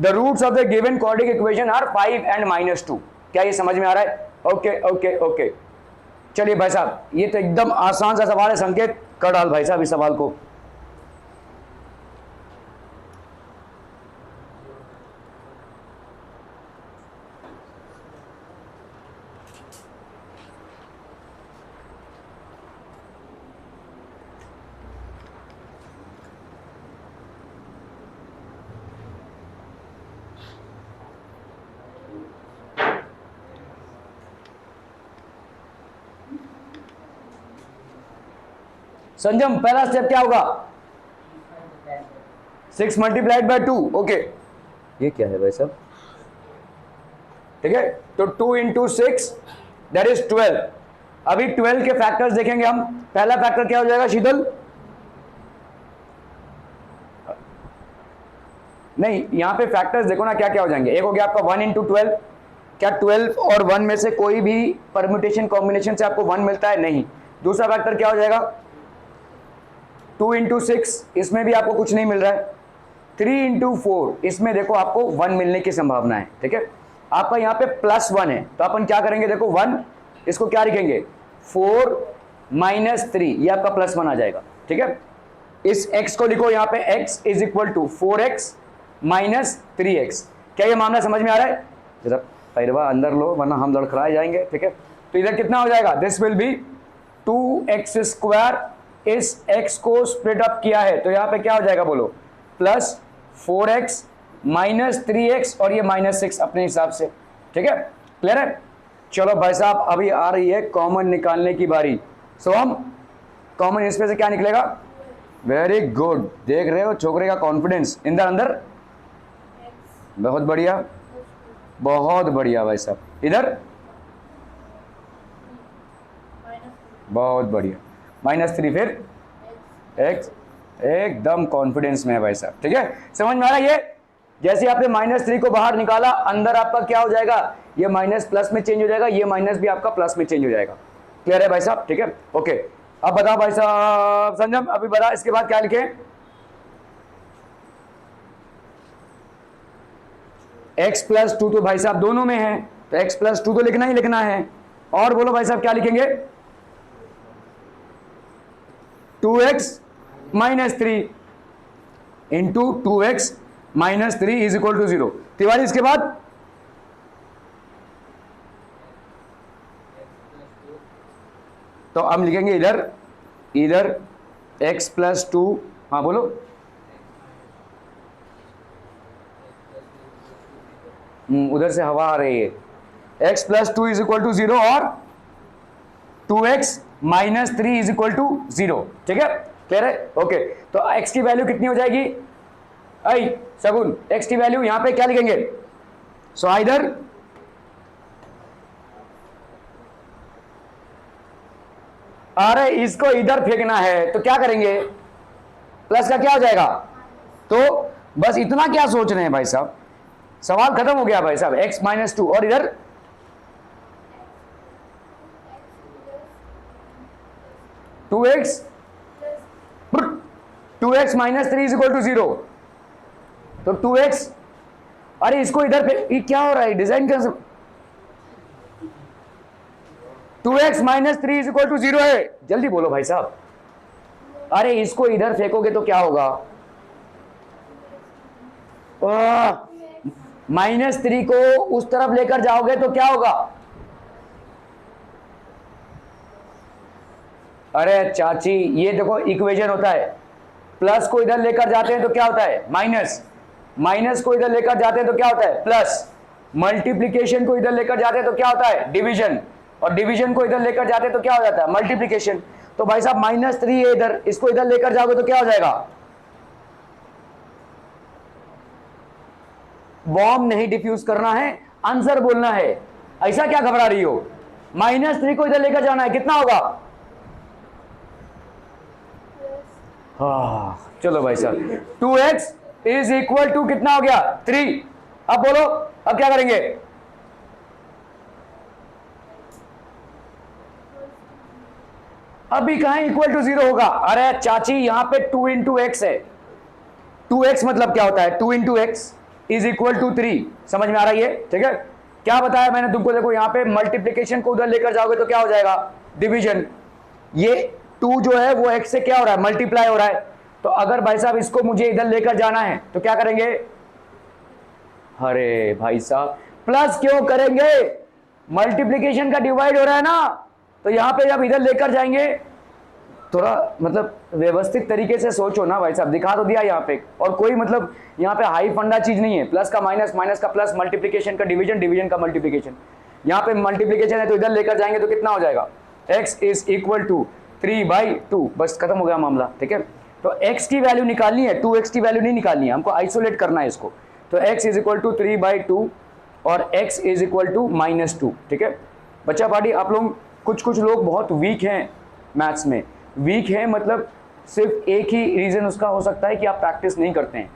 the roots of the given quadratic equation are 5 and -2। क्या ये समझ में आ रहा है? ओके ओके ओके, चलिए भाई साहब, ये तो एकदम आसान सा सवाल है, संकेत कर डाल भाई साहब इस सवाल को। संजम, पहला स्टेप क्या होगा? 6 × 2, ओके, ये क्या है भाई साहब? ठीक है, तो 2 × 6 दैट इज 12। अभी 12 के फैक्टर्स देखेंगे हम। पहला फैक्टर क्या हो जाएगा शीतल? नहीं, यहां पे फैक्टर्स देखो ना क्या क्या हो जाएंगे। एक हो गया आपका 1 × 12, क्या 12 और 1 में से कोई भी परम्यूटेशन कॉम्बिनेशन से आपको 1 मिलता है? नहीं। दूसरा फैक्टर क्या हो जाएगा? 2 × 6, इसमें भी आपको कुछ नहीं मिल रहा है। 3 × 4, इसमें देखो आपको 1 मिलने की संभावना है, ठीक है? आपका यहाँ पे +1 है, तो अपन क्या करेंगे? देखो 1, इसको क्या लिखेंगे? 4 - 3, ये आपका +1 आ जाएगा, ठीक है? इस x को लिखो यहाँ पे, x = 4x - 3x। क्या ये मामला समझ में आ रहा है? जरा पैरवा अंदर लो, वरना हम लड़खड़ाए जाएंगे, ठीक है? तो इधर कितना हो जाएगा? This will B 2x²। इस x को स्प्लिट अप किया है तो यहाँ पे क्या हो जाएगा बोलो? +4x - 3x और ये -6 अपने हिसाब से, ठीक है? क्लियर है? चलो भाई साहब, अभी आ रही है कॉमन निकालने की बारी। सो हम कॉमन इसमें से क्या निकलेगा? वेरी गुड, देख रहे हो छोकरे का कॉन्फिडेंस अंदर, बहुत बढ़िया, बहुत बढ़िया भाई साहब। इधर बहुत बढ़िया, -3, फिर x, एकदम कॉन्फिडेंस में है भाई साहब, ठीक है? समझ में आ रहा है? ये जैसे आपने -3 को बाहर निकाला, अंदर आपका क्या हो जाएगा? ये माइनस प्लस में चेंज हो जाएगा, ये माइनस भी आपका प्लस में चेंज हो जाएगा। क्लियर है भाई साहब? ठीक है, ओके। अब बताओ भाई साहब, संजम अभी बता, इसके बाद क्या लिखे? x प्लस टू तो भाई साहब दोनों में है, तो x प्लस टू तो लिखना ही लिखना है। और बोलो भाई साहब क्या लिखेंगे? 2x minus three into 2x minus three is equal to 0। Tiwari इसके बाद तो हम लिखेंगे इधर x प्लस टू, हाँ बोलो, उधर से हवा आ रही है। x plus two is equal to 0 और 2x minus three is equal to 0। ठीक है, क्लियर है? ओके, तो x की वैल्यू कितनी हो जाएगी? आई शगुन, x की वैल्यू यहां पे क्या लिखेंगे? सो आइदर अरे इसको इधर फेंकना है तो क्या करेंगे? प्लस का क्या हो जाएगा? तो बस इतना क्या सोच रहे हैं भाई साहब, सवाल खत्म हो गया भाई साहब। x माइनस टू और इधर 2x minus three is equal to 0। तो 2x, अरे इसको इधर पे, ये क्या हो रहा है? डिजाइन कर 2x minus three is equal to 0 है, जल्दी बोलो भाई साहब। अरे इसको इधर फेंकोगे तो क्या होगा? माइनस थ्री को उस तरफ लेकर जाओगे तो क्या होगा? अरे चाची ये देखो इक्वेशन होता है, प्लस को इधर लेकर जाते हैं तो क्या होता है? माइनस, माइनस को इधर लेकर जाते हैं तो क्या होता है? प्लस, मल्टीप्लीकेशन को इधर लेकर जाते हैं तो क्या होता है? डिवीजन, और डिवीजन को इधर लेकर जाते हैं तो क्या हो जाता है? मल्टीप्लीकेशन। तो भाई साहब माइनस थ्री है इधर, इसको इधर लेकर जाओगे तो क्या हो जाएगा? बॉम्ब नहीं डिफ्यूज करना है, आंसर बोलना है। ऐसा क्या घबरा रही हो? माइनस थ्री को इधर लेकर जाना है, कितना होगा? हाँ चलो भाई साहब, 2x इज इक्वल टू कितना हो गया? 3। अब बोलो अब क्या करेंगे? अभी कहां इक्वल टू 0 होगा? अरे चाची यहां पे 2 इंटू एक्स है, 2x मतलब क्या होता है? 2 into x is equal to 3। समझ में आ रही है? ठीक है, क्या बताया मैंने तुमको? देखो यहां पे मल्टीप्लीकेशन को उधर लेकर जाओगे तो क्या हो जाएगा? डिवीजन। ये 2 जो है वो x से क्या हो रहा है? मल्टीप्लाई हो रहा है। तो अगर भाई साहब इसको मुझे इधर लेकर जाना है तो क्या करेंगे? अरे भाई साहब प्लस क्यों करेंगे? मल्टीप्लीकेशन का डिवाइड हो रहा है ना, तो यहां पे जब इधर लेकर जाएंगे, थोड़ा मतलब व्यवस्थित तरीके से सोचो ना भाई साहब। दिखा तो दिया यहाँ पे, और कोई मतलब यहाँ पे हाई फंडा चीज नहीं है। प्लस का माइनस, माइनस का प्लस, मल्टीप्लीकेशन का डिवीजन, डिवीजन का मल्टीप्लीकेशन। यहाँ पे मल्टीप्लीकेशन है तो इधर लेकर जाएंगे तो कितना हो जाएगा? x is equal to 3/2। बस खत्म हो गया मामला। ठीक है, तो x की वैल्यू निकालनी है, 2x की वैल्यू नहीं निकालनी है, हमको आइसोलेट करना है इसको। तो x इज इक्वल टू 3/2 और x इज इक्वल टू -2। ठीक है बच्चा पार्टी, आप लोग कुछ लोग बहुत वीक हैं मैथ्स में। वीक है मतलब सिर्फ एक ही रीज़न उसका हो सकता है कि आप प्रैक्टिस नहीं करते हैं।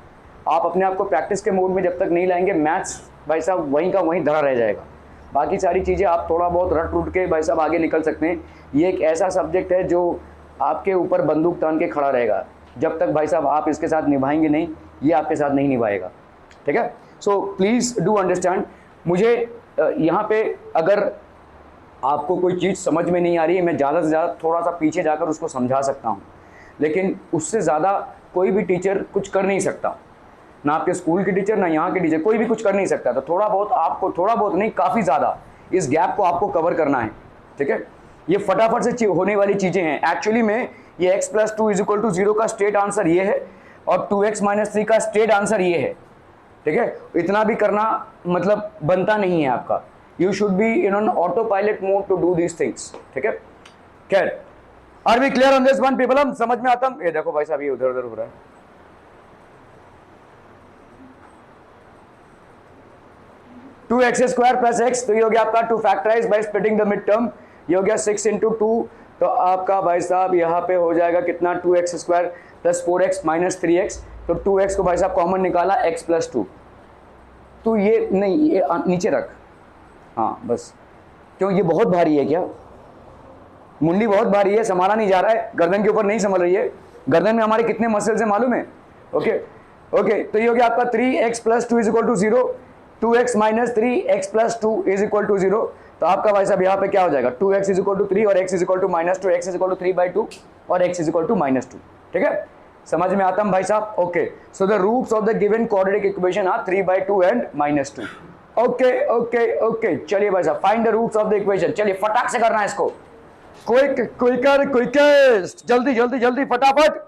आप अपने आप को प्रैक्टिस के मोड में जब तक नहीं लाएंगे, मैथ्स भाई साहब वहीं का वहीं धरा रह जाएगा। बाकी सारी चीज़ें आप थोड़ा बहुत रट रूट के भाई साहब आगे निकल सकते हैं। ये एक ऐसा सब्जेक्ट है जो आपके ऊपर बंदूक तान के खड़ा रहेगा। जब तक भाई साहब आप इसके साथ निभाएंगे नहीं, ये आपके साथ नहीं निभाएगा। ठीक है, सो प्लीज़ डू अंडरस्टैंड। मुझे यहाँ पे अगर आपको कोई चीज़ समझ में नहीं आ रही है, मैं ज़्यादा से ज़्यादा थोड़ा सा पीछे जाकर उसको समझा सकता हूँ, लेकिन उससे ज़्यादा कोई भी टीचर कुछ कर नहीं सकता। ना आपके स्कूल के टीचर, ना यहाँ के टीचर, कोई भी कुछ कर नहीं सकता। तो थोड़ा बहुत आपको, थोड़ा बहुत नहीं काफ़ी ज़्यादा इस गैप को आपको कवर करना है। ठीक है, ये फटाफट से होने वाली चीज़ें हैं। एक्चुअली में ये x + 2 = 0 का स्ट्रेट आंसर ये है और 2x - 3 का स्ट्रेट आंसर ये है। ठीक है, इतना भी करना मतलब बनता नहीं है आपका। You should be in an autopilot mode to do these things. ठीक है, खैर, are we clear on this one people? हम समझ में आता है? ये देखो भाई साहब ये उधर उधर हो रहा है। Two x square plus x, तो ये हो गया आपका 2 factorise by splitting the mid term. ये हो गया 6 × 2, तो आपका भाई साहब यहाँ पे हो जाएगा कितना? 2x² + 4x - 3x। तो 2x को भाई साहब कॉमन निकाला, x + 2। तो ये नहीं, ये नीचे रख, हाँ बस। क्यों ये बहुत भारी है क्या? मुंडी बहुत भारी है, संभाला नहीं जा रहा है, गर्दन के ऊपर नहीं संभल रही है। गर्दन में हमारे कितने मसल्स हैं मालूम है? ओके ओके, तो ये हो गया आपका 3x + 2 = 0, 2x - 3x + 2 = 0। तो आपका भाई साहब यहाँ पे क्या हो जाएगा? 2x = 3 और x = -2, x = 3/2 और x = -2। ठीक है, समझ में आता है भाई साहब? Okay, so the roots of the given quadratic equation are 3/2 and -2। Okay okay okay, चलिए भाई साहब, find the roots of the equation. चलिए फटाक से करना है इसको, क्विकेस्ट, जल्दी जल्दी जल्दी फटाफट।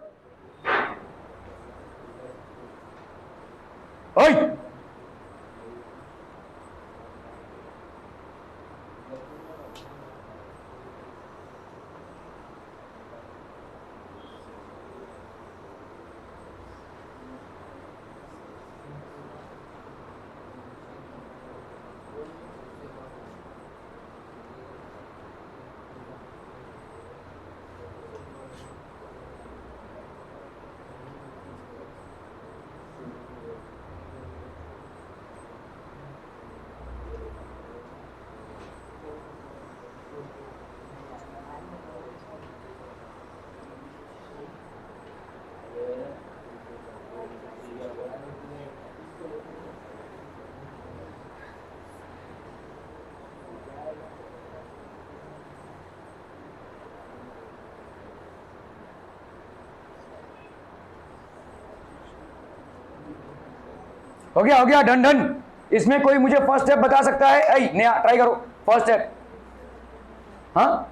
ओए हो गया डन डन। इसमें कोई मुझे फर्स्ट स्टेप बता सकता है? ऐ नया ट्राई करो फर्स्ट स्टेप। हाँ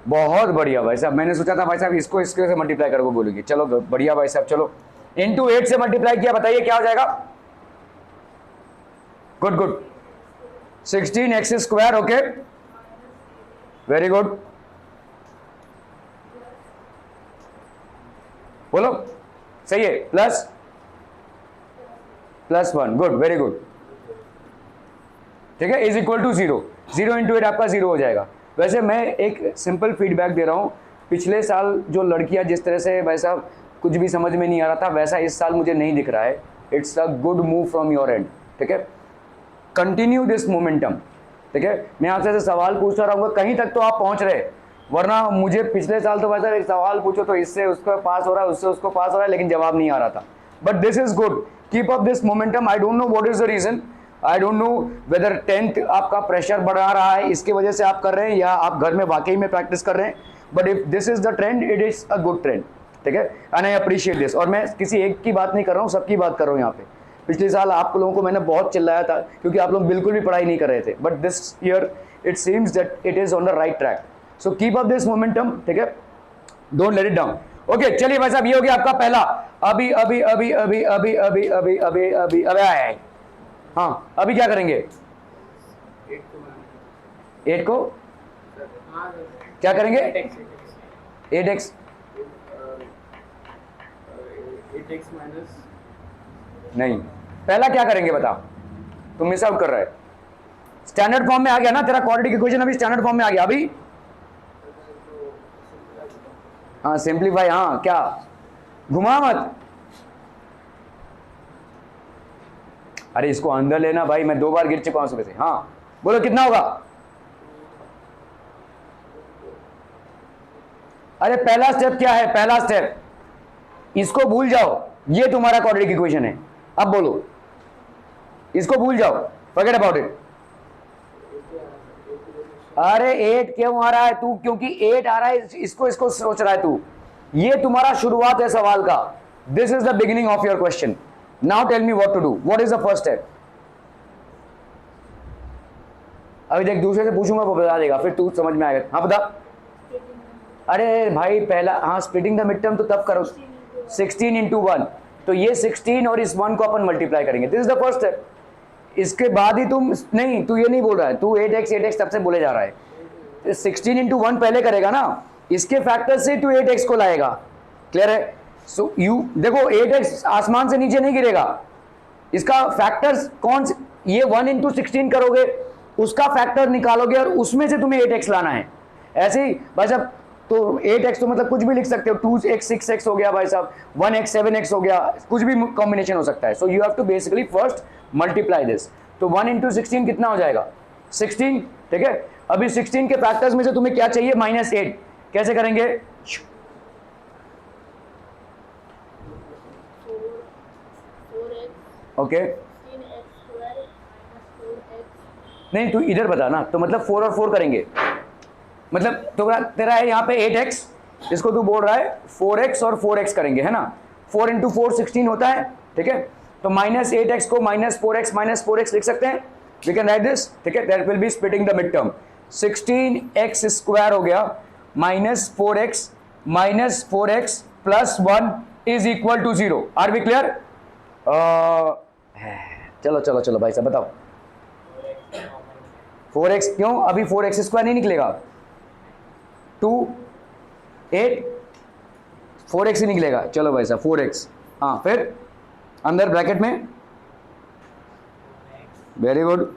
बहुत बढ़िया भाई साहब, मैंने सोचा था भाई साहब इसको इसके से मल्टीप्लाई करोगे बोलोगी। चलो बढ़िया भाई साहब, चलो इंटू 8 से मल्टीप्लाई किया, बताइए क्या हो जाएगा? Good good, 16x²। Okay very good, बोलो सही है, +1, गुड वेरी गुड। ठीक है, इज इक्वल टू 0, 0 × 8 आपका 0 हो जाएगा। वैसे मैं एक सिंपल फीडबैक दे रहा हूँ, पिछले साल जो लड़कियां जिस तरह से भाई साहब कुछ भी समझ में नहीं आ रहा था, वैसा इस साल मुझे नहीं दिख रहा है। It's a good move from your and. ठीक है, कंटिन्यू दिस मोमेंटम। ठीक है, मैं आपसे ऐसे सवाल पूछता रहूँगा, कहीं तक तो आप पहुँच रहे, वरना मुझे पिछले साल तो भाई साहब एक सवाल पूछो तो इससे उसको पास हो रहा है, उससे उसको पास हो रहा है, लेकिन जवाब नहीं आ रहा था। But this is good, keep up this momentum. I don't know what is the reason, I don't know whether 10th आपका प्रेशर बढ़ा रहा है इसकी वजह से आप कर रहे हैं, या आप घर में वाकई में प्रैक्टिस कर रहे हैं। But if this is the trend, it is a good trend. ठीक है, एंड आई अप्रिशिएट दिस। और मैं किसी एक की बात नहीं कर रहा हूँ, सबकी बात कर रहा हूँ यहाँ पे। पिछले साल आप लोगों को मैंने बहुत चिल्लाया था क्योंकि आप लोग बिल्कुल भी पढ़ाई नहीं कर रहे थे, but this year it seems that it is on the right track. So keep up this momentum. ठीक है, don't let it down. Okay चलिए भाई साहब, ये हो गया आपका पहला। अभी अभी अभी अभी अभी अभी अभी अभी अभी अभी आया। हाँ अभी क्या करेंगे? 8 को क्या करेंगे? 8x नहीं, पहला क्या करेंगे बता, तुम मिस आउट कर रहे। स्टैंडर्ड फॉर्म में आ गया ना तेरा क्वाड्रेटिक इक्वेशन, अभी स्टैंडर्ड फॉर्म में आ गया अभी। हाँ सिंप्लीफाई, हाँ क्या, घुमा मत। अरे इसको अंदर लेना भाई, मैं 2 बार गिर चुका हूं सुबह से। हाँ बोलो कितना होगा? अरे पहला स्टेप क्या है? पहला स्टेप इसको भूल जाओ, ये तुम्हारा क्वाड्रेटिक इक्वेशन है। अब बोलो, इसको भूल जाओ, फॉरगेट अबाउट इट। अरे 8 क्यों आ रहा है तू? क्योंकि 8 आ रहा है, इसको इसको सोच रहा है तू। ये तुम्हारा शुरुआत है सवाल का। This is the beginning of your question. Now tell me what to do, what is the first step? अभी देख दूसरे से पूछूंगा वो बता देगा, फिर तू समझ में आएगा। हाँ बता। अरे भाई पहला, हाँ स्प्लिटिंग द मिड टर्म तो तब करो, 16 × 1। तो ये 16 और इस 1 को अपन मल्टीप्लाई करेंगे, this is the first step. इसके बाद ही तुम नहीं, तू ये नहीं बोल रहा है, तू 8x तब से बोले जा रहा है। 16 × 1 पहले करेगा ना, इसके फैक्टर से तू 8x को लाएगा। क्लियर है? सो यू देखो 8x आसमान से नीचे नहीं गिरेगा, इसका फैक्टर्स कौन से, ये 1 × 16 करोगे, उसका फैक्टर निकालोगे और उसमें से तुम्हें 8x लाना है। ऐसे ही भाई साहब, तो 8x तो मतलब कुछ भी लिख सकते हो, 2x 6x हो गया भाई साहब, 1x 7x हो गया, कुछ भी कॉम्बिनेशन हो सकता है। So you have to basically first multiply this. तो 1 × 16 कितना हो जाएगा? 16। ठीक है, अभी 16 के फैक्टर्स में से तुम्हें क्या चाहिए, -8। कैसे करेंगे? ओके नहीं तू इधर बता ना, तो मतलब 4 और 4 करेंगे, मतलब तो तेरा है यहाँ पे 8x, इसको तू बोल रहा है 4x और 4x करेंगे, है ना। 4 इंटू 4 16 होता है, ठीक है। तो -8x को -4x लिख सकते हैं, वी कैन राइट दिस, ठीक है। That will be splitting the mid term. 16x square हो गया -4x plus 1 is equal to 0। Are we clear? चलो चलो चलो भाई साहब बताओ। 4x क्यों? अभी 4x स्क्वायर नहीं निकलेगा, 2 8 4x ही निकलेगा। चलो भाई साहब 4x, हाँ फिर अंदर ब्रैकेट में, वेरी गुड,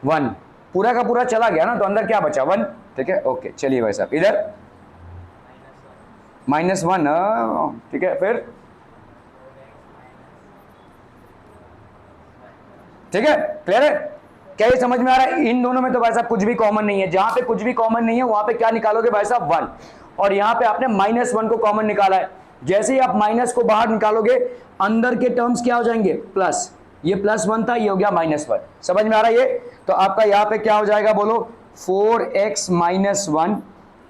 1 पूरा का पूरा चला गया ना, तो अंदर क्या बचा 1, ठीक है। ओके चलिए भाई साहब इधर -1, ठीक है, फिर ठीक है, क्लियर है? क्या ये समझ में आ रहा है? इन दोनों में तो भाई साहब कुछ भी कॉमन नहीं है, जहां पे कुछ भी कॉमन नहीं है वहां पे क्या निकालोगे भाई साहब 1, और यहां पे आपने -1 को कॉमन निकाला है। जैसे ही आप माइनस को बाहर निकालोगे अंदर के टर्म्स क्या हो जाएंगे, प्लस। ये +1 था, ये हो गया -1। समझ में आ रहा है ये? तो आपका यहां पे क्या हो जाएगा बोलो, 4x - 1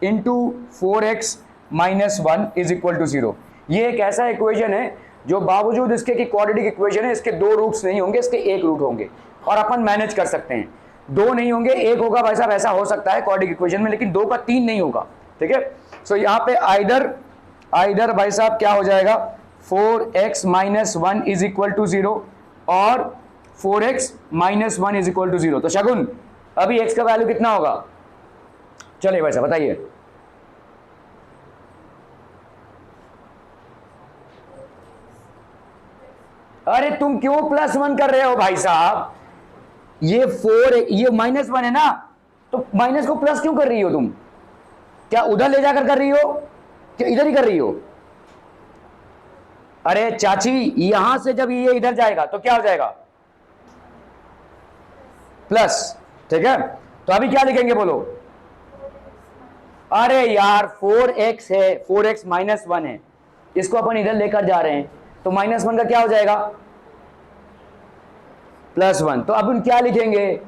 into 4x - 1 is equal to 0। ये एक ऐसा इक्वेशन है जो बावजूद इसके कि क्वाड्रेटिक इक्वेशन है, इसके 2 रूट्स नहीं होंगे, इसके 1 रूट होंगे, और अपन मैनेज कर सकते हैं। 2 नहीं होंगे, 1 होगा भाई साहब, ऐसा हो सकता है क्वाड्रेटिक इक्वेशन में, लेकिन 2 का 3 नहीं होगा, ठीक है। सो यहाँ पे आइदर भाई साहब क्या हो जाएगा, 4x - 1 इज इक्वल टू 0 और 4x - 1 इज इक्वल टू 0। तो शगुन अभी x का वैल्यू कितना होगा, चलिए भाई साहब बताइए। अरे तुम क्यों +1 कर रहे हो भाई साहब, ये 4 ये -1 है ना, तो माइनस को प्लस क्यों कर रही हो तुम? क्या उधर ले जाकर कर रही हो, क्या इधर ही कर रही हो? अरे चाची यहां से जब ये इधर जाएगा तो क्या हो जाएगा, प्लस, ठीक है। तो अभी क्या लिखेंगे बोलो? अरे यार 4x है, 4x - 1 है, इसको अपन इधर लेकर जा रहे हैं, तो -1 का क्या हो जाएगा, +1। तो अब क्या लिखेंगे?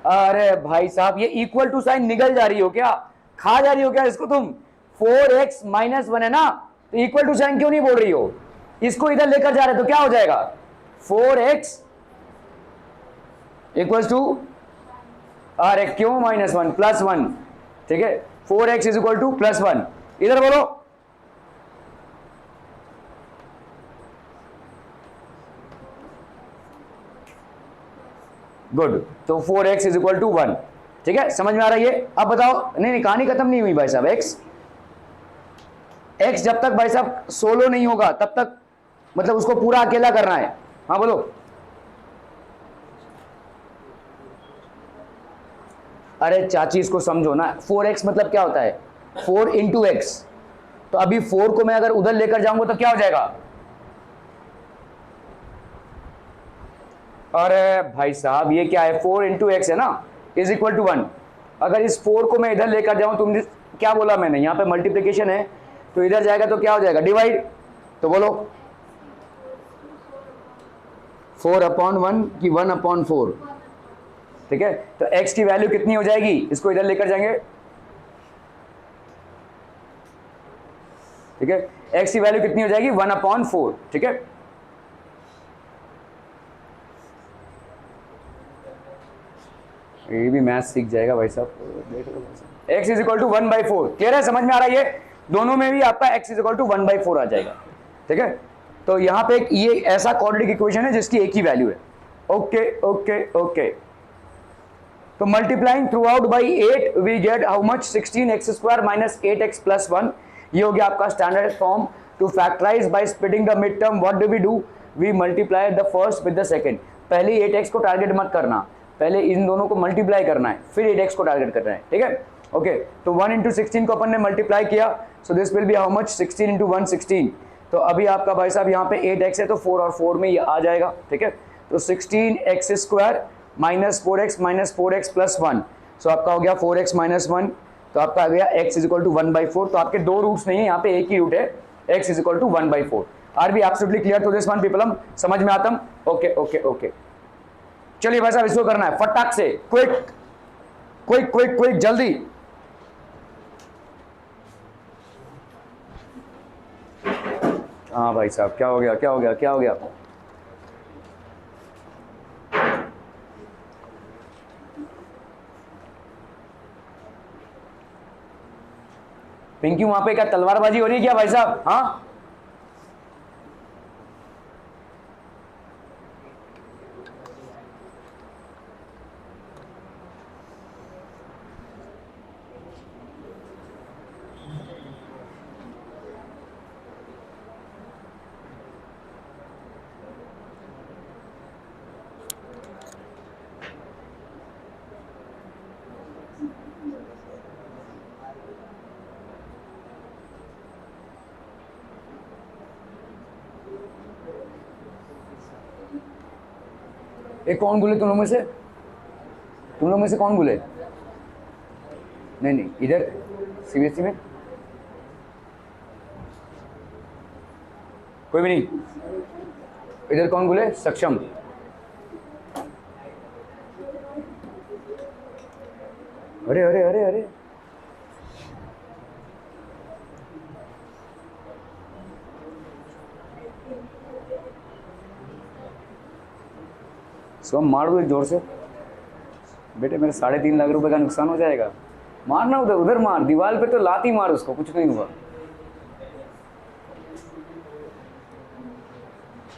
अरे भाई साहब ये इक्वल टू साइन निकल जा रही हो क्या, खा जा रही हो क्या इसको तुम? 4x - 1 है ना, तो इक्वल टू साइन क्यों नहीं बोल रही हो? इसको इधर लेकर जा रहे तो क्या हो जाएगा, 4x इक्वल टू, अरे क्यों -1, +1, ठीक है। 4x इज इक्वल टू +1, इधर बोलो। गुड, तो 4x इज इक्वल टू 1, ठीक है, समझ में आ रहा है ये? अब बताओ, नहीं कहानी खत्म नहीं हुई भाई साहब। x जब तक भाई साहब सोलो नहीं होगा तब तक, मतलब उसको पूरा अकेला करना है। हाँ बोलो। अरे चाची इसको समझो ना, 4x मतलब क्या होता है, 4 इंटू एक्स। तो अभी 4 को मैं अगर उधर लेकर जाऊंगा तो क्या हो जाएगा, अरे भाई साहब ये क्या है, 4 इंटू एक्स है ना, इज इक्वल टू 1। अगर इस 4 को मैं इधर लेकर जाऊं, तुमने क्या बोला मैंने, यहाँ पे मल्टीप्लिकेशन है, तो इधर जाएगा तो क्या हो जाएगा, डिवाइड। तो बोलो 4/1 की 1/4, ठीक है। तो x की वैल्यू कितनी हो जाएगी, इसको इधर लेकर जाएंगे, ठीक है। x की वैल्यू कितनी हो जाएगी, 1/4, ठीक है। ये भी मैथ सीख जाएगा भाई साहब, देख लो। x is equal to 1/4, clear है, समझ में आ रहा है ये? दोनों में भी आपका x इज इक्वल टू 1/4 आ जाएगा, ठीक है। तो यहाँ पे ये ऐसा क्वाड्रेटिक इक्वेशन है जिसकी एक ही वैल्यू है। ओके ओके ओके, तो multiplying throughout by 8 we get how much, 16x² - 8x + 1। ये हो गया आपका standard form. To factorise by splitting the mid term, what do, we multiply the first with the second. पहले 8x को टारगेट मत करना, पहले इन दोनों को मल्टीप्लाई करना है, फिर 8x को टारगेट करना है, ठीक है। ओके, तो 1 × 16 को अपन ने मल्टीप्लाई किया, सो this will be how much, 16 × 1 16, तो अभी आपका भाई साहब यहाँ पे 8x है तो 4 और 4 में ये आ जाएगा, ठीक है। तो 16x square minus 4x plus 1, सो आपका हो गया 4x माइनस 1, तो आपका आ गया x इज इक्वल टू 1/4। तो आपके दो रूट्स नहीं है, यहाँ पे एक ही रूट है, x is equal to 1/4। Are be absolutely clear to this one people, समझ में आता? ओके ओके ओके, चलिए भाई साहब इसको करना है फटाक से, क्विक क्विक क्विक क्विक, जल्दी। हाँ भाई साहब, क्या हो गया क्या हो गया क्या हो गया? पिंकी वहां पे क्या तलवारबाजी हो रही है क्या भाई साहब? हाँ एक कौन बोले तुम लोग में से? तुम लोग में से कौन बोले? नहीं नहीं, इधर सीबीएसई में कोई भी नहीं। इधर कौन बोले? सक्षम। अरे अरे अरे अरे, इसको मार दो जोर से। बेटे मेरे 3.5 लाख रुपए का नुकसान हो जाएगा। मारना उधर उधर मार, दीवार पे तो लात ही मार उसको, कुछ नहीं हुआ।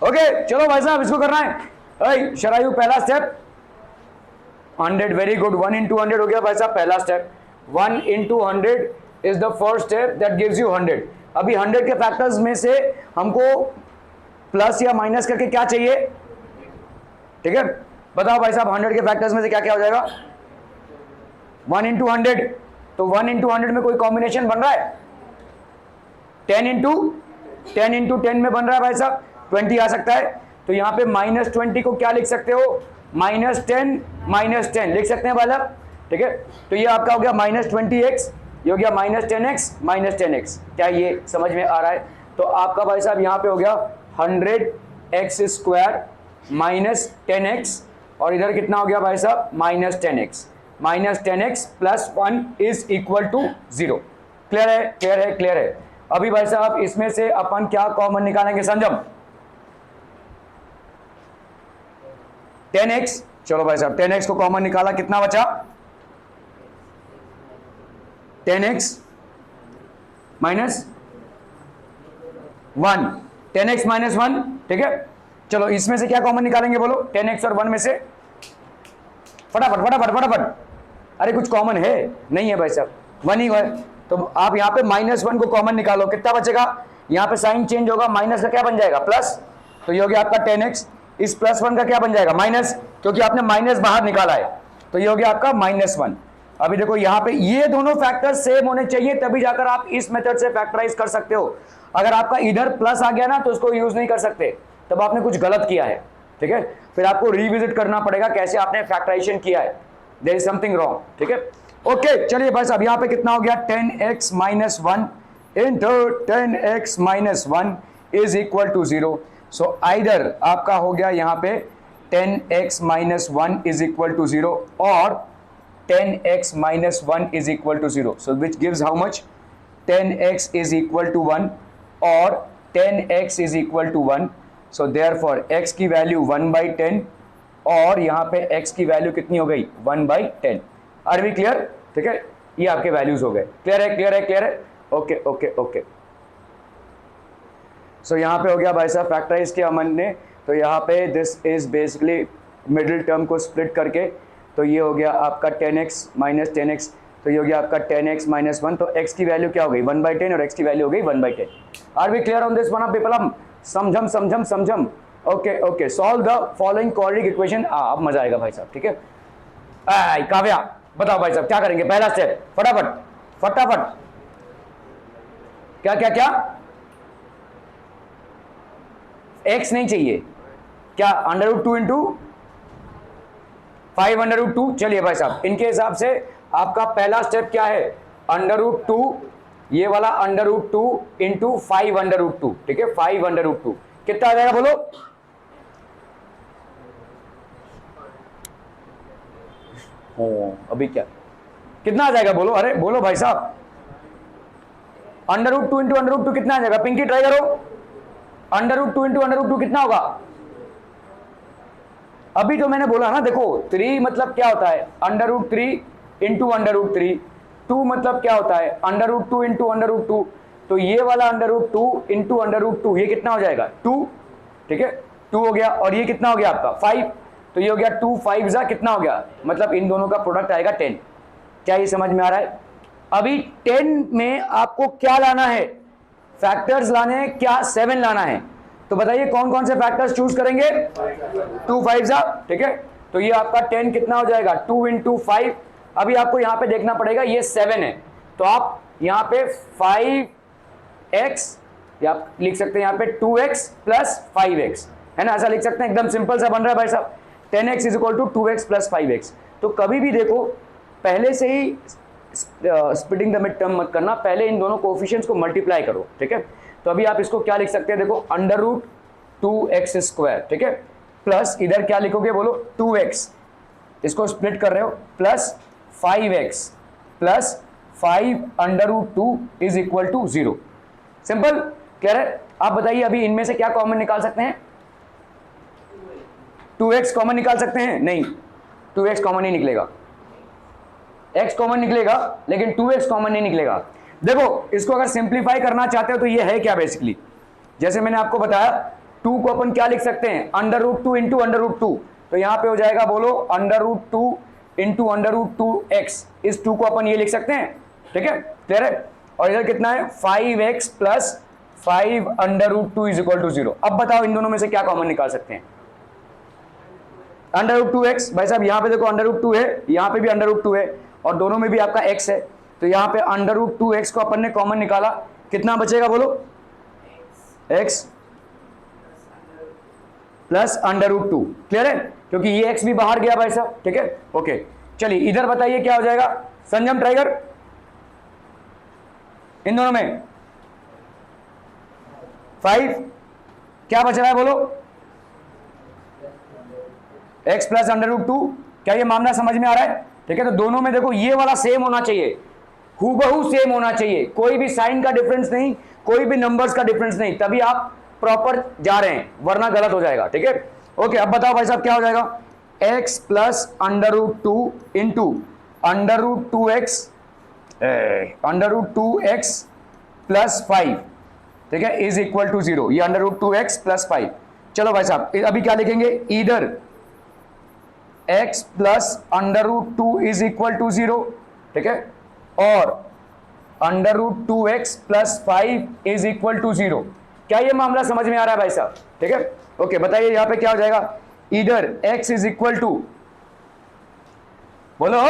ओके चलो भाई साहब इसको करना है। शरायु पहला स्टेप 100, वेरी गुड। 1 into 100 हो गया भाई साहब पहला step. 1 into 100 is the first step that gives you 100। अभी 100 के फैक्टर्स में से हमको प्लस या माइनस करके क्या चाहिए, ठीक है? बताओ भाई साहब 100 के फैक्टर्स में से क्या क्या हो जाएगा? 1 into 100, तो 1 into 100 में कोई कॉम्बिनेशन बन रहा है? 10 into 10 में बन रहा है भाई साहब, 20 आ सकता है। तो यहाँ पे -20 को क्या लिख सकते हो? -10 लिख सकते हैं भाई साहब, ठीक है? तो ये आपका हो गया -20x, ये हो गया -10x। क्या ये समझ में आ रहा है? तो आपका भाई साहब यहाँ पे हो गया 100x स्क्वायर -10x, और इधर कितना हो गया भाई साहब? -10x plus 1 is equal to 0। Clear है क्लियर है क्लियर है? अभी भाई साहब इसमें से अपन क्या कॉमन निकालेंगे संजम? 10x। चलो भाई साहब 10x को कॉमन निकाला, कितना बचा? 10x माइनस 1, 10x माइनस 1, ठीक है? चलो इसमें से क्या कॉमन निकालेंगे बोलो? 10x और 1 में से फटाफट फटाफट फटाफट। अरे कुछ कॉमन है? नहीं है भाई साहब, 1 ही है। तो आप यहाँ पे -1 को कॉमन निकालो, कितना बचेगा? यहाँ पे साइन चेंज होगा, माइनस का क्या बन जाएगा? प्लस। तो ये हो गया आपका 10x, इस +1 का क्या बन जाएगा? माइनस, क्योंकि आपने माइनस बाहर निकाला है, तो ये हो गया आपका -1। अभी देखो यहाँ पे ये दोनों फैक्टर सेम होने चाहिए, तभी जाकर आप इस मेथड से फैक्टराइज कर सकते हो। अगर आपका इधर प्लस आ गया ना तो उसको यूज नहीं कर सकते, तब आपने कुछ गलत किया है, ठीक है? फिर आपको रिविजिट करना पड़ेगा कैसे आपने फैक्टराइजेशन किया है, देयर इज समथिंग रॉन्ग, ठीक है? ओके चलिए भाई साहब यहाँ पे कितना हो गया? 10x minus 1 into 10x minus 1 is equal to 0। So either आपका हो गया यहाँ पे 10x minus 1 is equal to 0 और 10x minus 1 is equal to 0। So which gives how much? 10x is equal to 1 और 10x is equal to 1। So therefore x की वैल्यू 1/10 और यहाँ पे x की वैल्यू कितनी हो गई? 1/10। Are we clear? ठीक है, ये आपके वैल्यूज हो गए। क्लियर है क्लियर है क्लियर है? Okay okay okay. सो यहाँ पे हो गया भाई साहब फैक्टराइज किया अमन ने, तो यहाँ पे this is basically middle term को स्प्लिट करके, तो ये हो गया आपका 10x माइनस 10x, तो ये हो गया आपका 10x माइनस 1। तो x की वैल्यू क्या हो गई? 1/10 और x की वैल्यू हो गई 1/10। Are we clear on this one of people? समझम समझम समझम। Okay okay, solve the following quadratic equation. अब मजा आएगा भाई साहब, ठीक है? काव्या बताओ भाई साहब क्या करेंगे? पहला स्टेप फटाफट। क्या क्या क्या? x नहीं चाहिए क्या, under root 2 into 5 under root 2। चलिए भाई साहब, इनके हिसाब से आपका पहला स्टेप क्या है, अंडर रूट 2, ये वाला under root 2 into 5 under root 2, ठीक है, 5 अंडर रूट 2 कितना आ जाएगा बोलो, अभी क्या कितना आ जाएगा बोलो, अरे बोलो भाई साहब, under root 2 into under root 2 कितना आ जाएगा, पिंकी ट्राई करो, under root 2 into under root 2 कितना होगा, अभी तो मैंने बोला ना, देखो 3 मतलब क्या होता है under root 3 into under root 3, 2 मतलब क्या होता है under root 2 into under root 2, तो ये वाला under root 2 into under root 2 ये कितना हो जाएगा 2, ठीक है 2 हो गया, और ये कितना हो गया आपका 5, तो ये हो गया 2 5 जा कितना हो गया, मतलब इन दोनों का प्रोडक्ट आएगा 10। क्या ये समझ में आ रहा है? अभी 10 में आपको क्या लाना है, फैक्टर्स लाने हैं क्या, 7 लाना है, तो बताइए कौन कौन से फैक्टर्स चूज करेंगे, 2 5 जा, ठीक है, तो ये आपका 10 कितना हो जाएगा 2 इंटू 5, अभी आपको यहां पे देखना पड़ेगा ये 7 है, तो आप यहां पे 5x या लिख सकते हैं यहां पे 2x प्लस 5x, है ना, ऐसा लिख सकते हैं, एकदम सिंपल सा बन रहा है भाई साहब, 10x is equal to 2x plus 5x। तो कभी भी देखो पहले से ही स्प्लिटिंग द मिड टर्म मत करना, पहले इन दोनों कोएफिशिएंट्स को मल्टीप्लाई करो, ठीक है, तो अभी आप इसको क्या लिख सकते हैं, देखो अंडर रूट 2x स्क्वायर, ठीक है, प्लस इधर क्या लिखोगे बोलो 2x, इसको स्प्लिट कर रहे हो, plus 5x plus 5 under root 2 is equal to 0। Simple, clear है? आप बताइए अभी इनमें से क्या कॉमन निकाल सकते हैं, 2x कॉमन निकाल सकते हैं, नहीं 2x कॉमन नहीं निकलेगा, x कॉमन निकलेगा लेकिन 2x कॉमन नहीं निकलेगा। देखो इसको अगर सिंप्लीफाई करना चाहते हो तो ये है क्या, बेसिकली जैसे मैंने आपको बताया 2 को अपन क्या लिख सकते हैं under root 2 into under root 2, तो यहां पे हो जाएगा बोलो under root 2 into under root 2x, इस 2 को अपन ये लिख सकते हैं, ठीक है, क्लियर है, और इधर कितना है 5x plus 5 under root 2 is equal to 0। अब बताओ इन दोनों में से क्या कॉमन निकाल सकते हैं, अंडर रूट 2x, भाई साहब यहां पे देखो अंडर रूट 2 है, यहां पे भी अंडर रूट 2 है, और दोनों में भी आपका x है, तो यहां पे अंडर रूट 2x को अपन ने कॉमन निकाला, कितना बचेगा बोलो, x plus under root 2, clear है, क्योंकि ये x भी बाहर गया भाई साहब, ठीक है, ओके। चलिए इधर बताइए क्या हो जाएगा, संजम टाइगर, इन दोनों में 5 क्या बच रहा है बोलो, x प्लस अंडर रूट 2, क्या ये मामला समझ में आ रहा है, ठीक है, तो दोनों में देखो ये वाला सेम होना चाहिए, हूबहू सेम होना चाहिए, कोई भी साइन का डिफरेंस नहीं, कोई भी नंबर्स का डिफरेंस नहीं, तभी आप प्रॉपर जा रहे हैं, वरना गलत हो जाएगा, ठीक है, ओके। अब बताओ भाई साहब क्या हो जाएगा, x plus under root 2 into under root 2x under root 2x plus 5, ठीक है, इज इक्वल टू 0, ये अंडर रूट 2x प्लस 5। चलो भाई साहब अभी क्या लिखेंगे, इधर x plus under root 2 is equal to 0, ठीक है, और under root 2x plus 5 is equal to 0। क्या ये मामला समझ में आ रहा है भाई साहब, ठीक है, ओके। बताइए यहां पे क्या हो जाएगा, इधर x इज इक्वल टू बोलो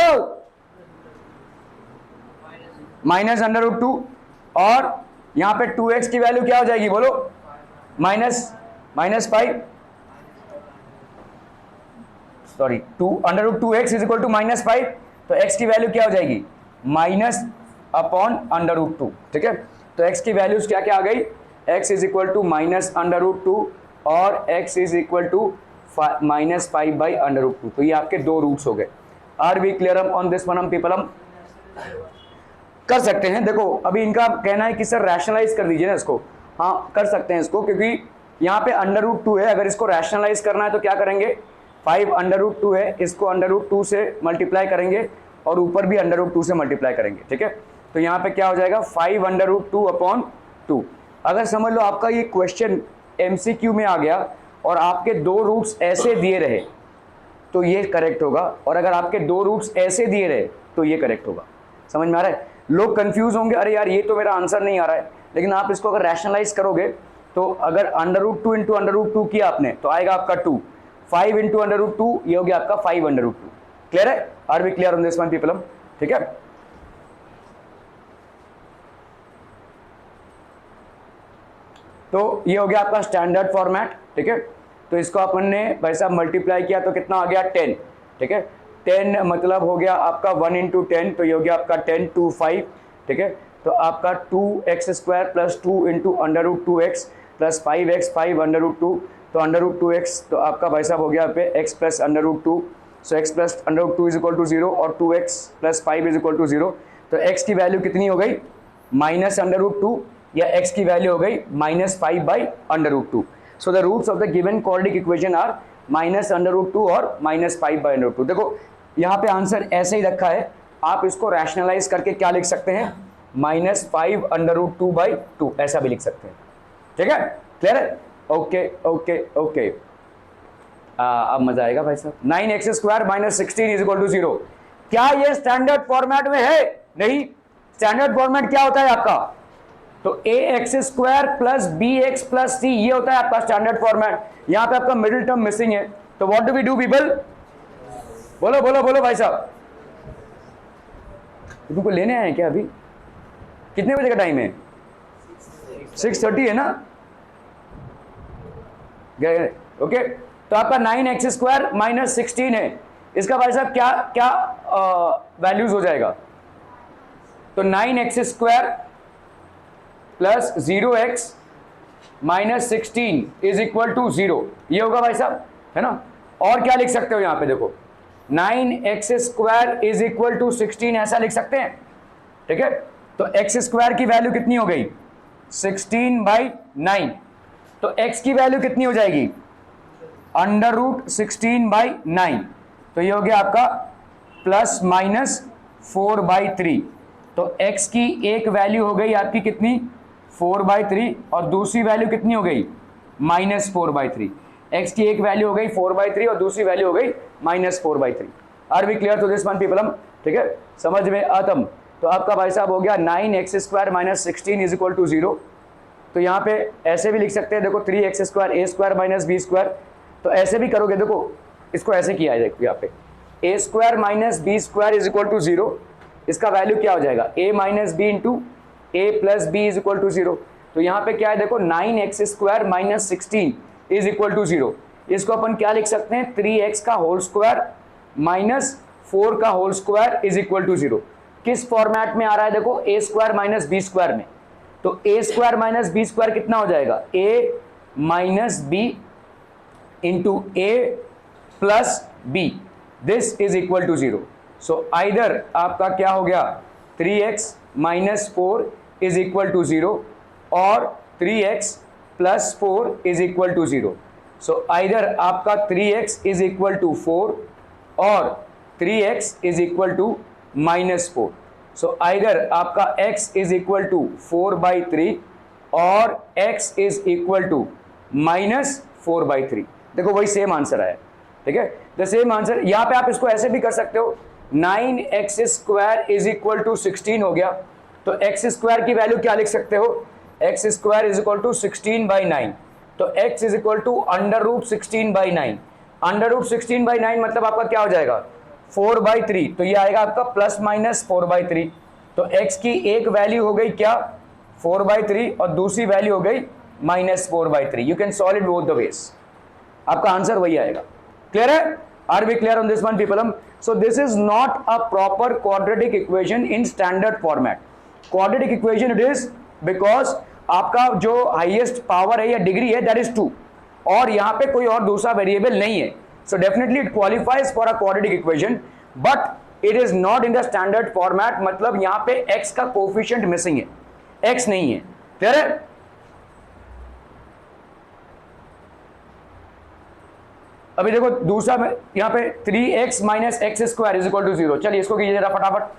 माइनस अंडर रूट 2, और यहां पे 2x की वैल्यू क्या हो जाएगी बोलो, minus 5, sorry 2 under root 2x is equal to minus 5, तो x की वैल्यू क्या हो जाएगी माइनस अपॉन अंडर रूट 2, ठीक है, तो x की वैल्यूज क्या क्या आ गई, x is equal to minus under root 2 और x is equal to minus 5 by under root 2, तो ये आपके दो रूट्स हो गए। Are we clear on this one, हम पीपल हम कर सकते हैं। देखो अभी इनका कहना है कि सर रैशनलाइज कर दीजिए ना इसको, हाँ कर सकते हैं इसको, क्योंकि यहाँ पे अंडर रूट 2 है, अगर इसको रैशनलाइज करना है तो क्या करेंगे, 5 अंडर रूट 2 है, इसको अंडर रूट 2 से मल्टीप्लाई करेंगे और ऊपर भी अंडर रूट 2 से मल्टीप्लाई करेंगे, ठीक है, तो यहाँ पे क्या हो जाएगा 5 अंडर रूट 2 अपॉन 2। अगर समझ लो आपका ये क्वेश्चन MCQ में आ गया और आपके दो रूट्स ऐसे दिए रहे तो ये करेक्ट होगा, और अगर आपके दो रूट्स ऐसे दिए रहे तो ये करेक्ट होगा। समझ में आ रहा है? लोग कंफ्यूज होंगे, अरे यार ये तो मेरा आंसर नहीं आ रहा है, लेकिन आप इसको अगर रैशनलाइज करोगे तो अगर under root 2 into under root 2 किया आपने तो आएगा आपका 2, 5 इंटू अंडर रूट 2 ये हो गया आपका 5 अंडर रूट 2। क्लियर है? Are we clear on this one people? ठीक है, तो ये हो गया आपका स्टैंडर्ड फॉर्मेट, ठीक है। तो इसको अपन ने भाई साहब मल्टीप्लाई किया तो कितना आ गया 10, ठीक है। 10 मतलब हो गया आपका 1 इंटू 10, तो ये हो गया आपका 10 टू 5, ठीक है। तो आपका 2x² plus 2 into under root 2x plus 5x 5 under root 2, तो अंडर रूट 2x, तो आपका भाई साहब हो गया यहाँ पे x plus under root 2, so x plus under root 2 is equal to 0 और 2x plus 5 is equal to 0। तो x की वैल्यू कितनी हो गई माइनस अंडर रूट 2, या x की वैल्यू हो गई minus 5 by under root 2। So the roots of the given quadratic equation are minus under root 2 और माइनस 5 बाई अंडर रूट 2। देखो यहाँ पे आंसर ऐसे ही रखा है, आप इसको रैशनलाइज करके क्या लिख सकते हैं, माइनस 5 अंडर रूट 2 बाई 2 ऐसा भी लिख सकते हैं, ठीक है। क्लियर है? ओके ओके ओके, अब मजा आएगा भाई साहब। 9x² minus 16 is equal to 0, क्या ये स्टैंडर्ड फॉर्मेट में है? नहीं। स्टैंडर्ड फॉर्मेट क्या होता है आपका, तो ax² plus bx plus c, ये होता है आपका स्टैंडर्ड फॉर्मेट। यहां पे आपका मिडिल टर्म मिसिंग है, तो what do we do people, बोलो बोलो बोलो भाई साहब। तुमको लेने आए हैं क्या? अभी कितने बजे का टाइम है? 6:30 है ना? ओके, तो आपका 9x² माइनस 16 है, इसका भाई साहब क्या क्या वैल्यूज हो जाएगा, तो 9x² plus 0x minus 16 is equal to 0, ये होगा भाई साहब, है ना। और क्या लिख सकते हो यहाँ पे देखो, 9x² इज इक्वल टू 16 ऐसा लिख सकते हैं, ठीक है। तो x² की वैल्यू कितनी हो गई 16 बाई 9, तो x की वैल्यू कितनी हो जाएगी अंडर रूट 16 बाई 9, तो ये हो गया आपका प्लस माइनस 4 बाई 3। तो x की एक वैल्यू हो गई आपकी कितनी 4 बाई 3 और दूसरी वैल्यू कितनी हो गई माइनस 4 बाई 3। x की एक वैल्यू हो गई 4 बाई 3 और दूसरी वैल्यू हो गई minus 4 by 3। Are we clear to this one people? ठीक है, समझ में आतम। तो आपका भाई साहब हो गया 9x² minus 16 is equal to 0। तो यहाँ पे ऐसे भी लिख सकते हैं, देखो 3x² a² माइनस b², तो ऐसे भी करोगे, देखो इसको ऐसे किया है, देखो यहाँ पे a² minus b² is equal to 0, इसका वैल्यू क्या हो जाएगा a minus b into a plus b is equal to 0। तो यहाँ पे क्या है देखो 9x² minus 16 is equal to 0, इसको अपन क्या लिख सकते हैं 3x का होल स्क्वायर माइनस 4 का whole square is equal to 0। किस फॉर्मेट में आ रहा है देखो a² माइनस b² में, तो a² माइनस b² कितना हो जाएगा a minus b into a plus b, this is equal to 0। So either आपका क्या हो गया 3x minus 4 is equal to 0 और 3x plus 4 is equal to 0। So either आपका 3x इज इक्वल टू 4 और 3x is equal to minus 4। सो आइदर आपका x is equal to 4 by 3 और x is equal to minus 4 by 3। देखो वही सेम आंसर आया, ठीक है, द सेम आंसर। यहां पे आप इसको ऐसे भी कर सकते हो 9x² इज इक्वल टू 16 हो गया, तो x² की वैल्यू क्या लिख सकते हो x² is equal to 16 by 9, तो x is equal to under root 16 by 9, under root 16 by 9 मतलब आपका क्या हो जाएगा 4 बाई 3, तो ये आएगा आपका प्लस माइनस 4 बाई 3। तो x की एक वैल्यू हो गई क्या 4 बाई 3 और दूसरी वैल्यू हो गई minus 4 by 3। You can solve it both the ways, आपका आंसर वही आएगा। क्लियर है? Are we clear on this one people? So this is not a proper quadratic equation in standard format. Quadratic equation it is because आपका जो हाईएस्ट पावर है या डिग्री है दैट इज 2 और यहां पे कोई और दूसरा वेरिएबल नहीं है, so definitely it qualifies for a quadratic equation, but it is not in the standard format, मतलब यहां पे x का कोफिशिएंट मिसिंग है, x नहीं है। क्लियर है? अभी देखो दूसरा में यहां पे 3x minus x² is equal to 0, चलिए इसको कीजिए जरा फटाफट।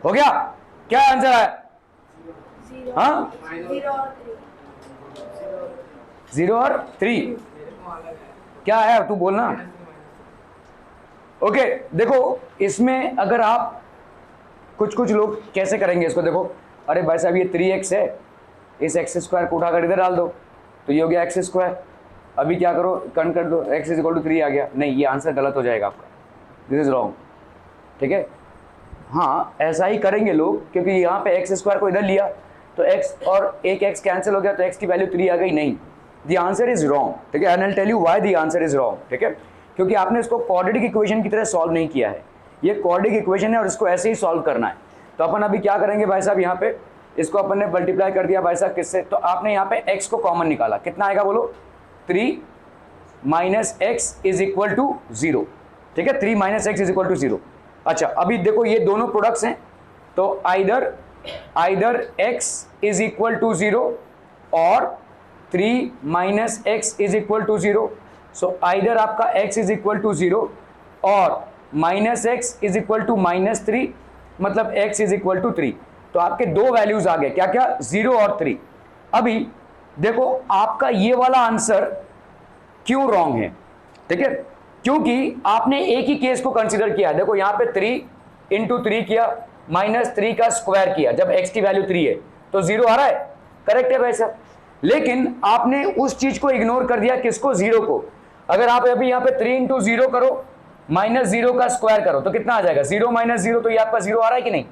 हो गया? क्या आंसर है? हाँ, 0 और 3 क्या है तू बोलना। ओके देखो इसमें अगर आप कुछ लोग कैसे करेंगे इसको, देखो अरे भाई साहब ये 3x है, इस एक्स स्क्वायर को उठाकर इधर डाल दो तो ये हो गया एक्स स्क्वायर। अभी क्या करो, कन कर दो, x = 3 आ गया। नहीं, ये आंसर गलत हो जाएगा आपका, दिस इज रॉन्ग। ठीक है, हाँ ऐसा ही करेंगे लोग, क्योंकि यहाँ पे एक्स स्क्वायर को इधर लिया तो x और एक x कैंसिल हो गया तो x की वैल्यू 3 आ गई। नहीं, द आंसर इज रॉन्ग। ठीक है, and I will tell you why the answer is wrong. ठीक है, क्योंकि आपने इसको क्वाड्रेटिक इक्वेशन की तरह सॉल्व नहीं किया है। ये क्वाड्रेटिक इक्वेशन है और इसको ऐसे ही सॉल्व करना है। तो अपन अभी क्या करेंगे भाई साहब, यहाँ पे इसको अपन ने मल्टीप्लाई कर दिया भाई साहब किससे, तो आपने यहाँ पे x को कॉमन निकाला, कितना आएगा बोलो, 3 - x = 0। ठीक है, 3 - x = 0। अच्छा अभी देखो ये दोनों प्रोडक्ट्स हैं, तो आइदर x = 0 और 3 - x = 0। सो आइदर आपका x = 0 और -x = -3, मतलब x = 3। तो आपके दो वैल्यूज आ गए, क्या क्या, 0 और 3। अभी देखो आपका ये वाला आंसर क्यों रॉन्ग है। ठीक है, क्योंकि आपने एक ही केस को कंसीडर किया। देखो यहाँ पे 3 × 3 किया, -3 का स्क्वायर किया, जब x की वैल्यू 3 है तो 0 आ रहा है, करेक्ट है भाई साहब। लेकिन आपने उस चीज को इग्नोर कर दिया, किसको, 0 को। अगर आप अभी यहाँ पे 3 × 0 करो, -0 का स्क्वायर करो तो कितना आ जाएगा, 0 - 0, तो ये आपका 0 आ रहा है कि नहीं।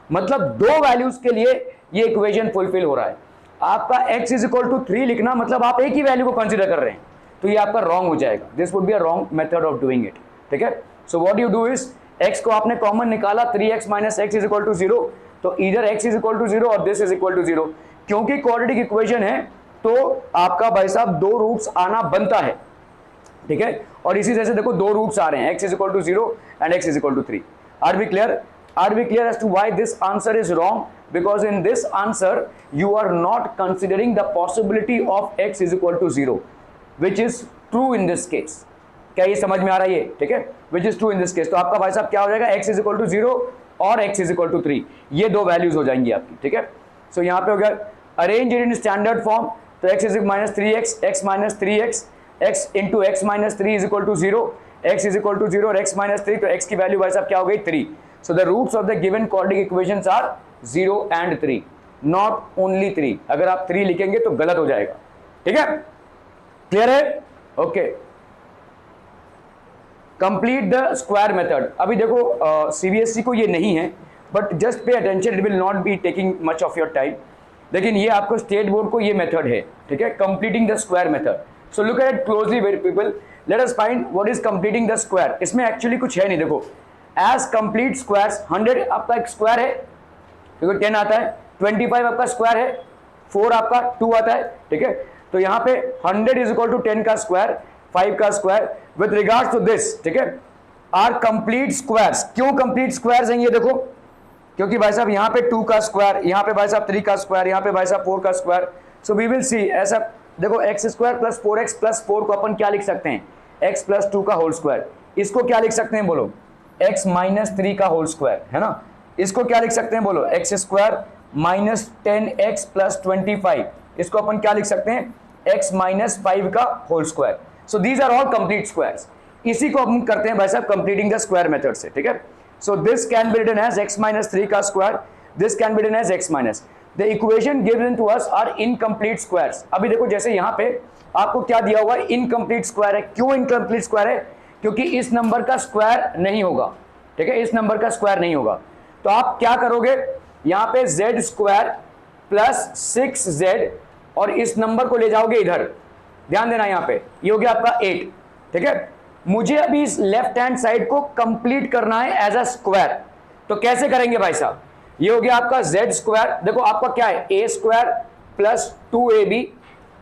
मतलब दो वैल्यूज के लिए ये इक्वेशन फुलफिल हो रहा है। आपका x = 3 लिखना मतलब आप एक ही वैल्यू को कंसीडर कर रहे हैं, तो ये आपका रॉन्ग हो जाएगा। This would be a wrong method of doing it. ठीक है, so what you do is, x को आपने कॉमन निकाला, 3x - x = 0, तो इधर x = 0 और दिस = 0। क्योंकि क्वाड्रेटिक इक्वेशन है तो आपका भाई साहब दो रूट्स आना बनता है। ठीक है, और इसी तरह से देखो दो रूट्स आ रहे हैं, x = 0 and x = 3। Are we clear? Are we clear as to why this answer is wrong? Because in this answer you are not considering the possibility of x = 0, which is true in this case. क्या ये समझ में आ रहा है ये? ठीक है, which is true in this case। तो आपका भाई साहब क्या हो जाएगा, x = 0 और x = 3, ये दो वैल्यूज हो जाएंगी आपकी। ठीक है, सो यहाँ पे हो गया अरेंज इन स्टैंडर्ड फॉर्म, तो x = -3x, x - 3x, x × x - 3 = 0, x = 0 और x - 3, तो x की वैल्यू भाई साहब क्या हो गई, 3। So the roots of the given quadratic equations are 0 and 3, not only 3। अगर आप 3 लिखेंगे तो गलत हो जाएगा। ठीक है, क्लियर है? Okay, complete the square method. अभी देखो CBSE को ये नहीं है, but just pay attention, it will not be taking much of your time. लेकिन ये आपको स्टेट बोर्ड को ये मेथड है। ठीक है, completing the square method. So look at it closely very people, let us find what is completing the square. इसमें एक्चुअली कुछ है नहीं। देखो एज कंप्लीट स्क्वायर्स, 100 आपका एक स्क्वायर है क्योंकि 10 आता है, 25 आपका स्क्वायर है, 4 आपका 2 आता है। ठीक है, तो यहाँ पे 100 = 10 का स्क्वायर, 5 का square. With regards to this, ठीक है, आर कंप्लीट स्क्वायर्स। क्यों कंप्लीट स्क्वायर्स हैं ये देखो, क्योंकि भाई साहब यहाँ पे 2 का स्क्वायर, यहाँ पे भाई साहब 3 का स्क्वायर, यहाँ पे भाई साहब 4 का square. So we will see, ऐसा देखो x² + 4x + 4 को अपन क्या लिख सकते हैं, x + 2 का होल स्क्वायर। इसको क्या लिख सकते हैं बोलो, x - 3 का होल स्क्वायर, है ना। इसको क्या लिख सकते हैं बोलो, x² - 10x + 25। इसको अपन क्या लिख सकते हैं, x - 5 का whole square. So these are all complete squares. इसी को हम करते हैं भाई साहब कंप्लीटिंग द स्क्वायर मेथड से, ठीक है। So this can be written as x minus 3 का square, this can be written as x minus, the equation given to us are incomplete squares. अभी देखो जैसे यहाँ पे आपको क्या दिया हुआ है, इनकम्प्लीट स्क्वायर है। क्यों इनकम्प्लीट स्क्वायर है? क्योंकि इस नंबर का स्क्वायर नहीं होगा, ठीक है, इस नंबर का स्क्वायर नहीं होगा। तो आप क्या करोगे, यहाँ पे z स्क्वायर प्लस 6z और इस नंबर को ले जाओगे इधर, ध्यान देना यहाँ पे, ये हो गया आपका 8, ठीक है। मुझे अभी इस लेफ्ट हैंड साइड को कंप्लीट करना है एज अ स्क्वायर, तो कैसे करेंगे भाई साहब, ये हो गया आपका z स्क्वायर, देखो आपका क्या है a square plus 2ab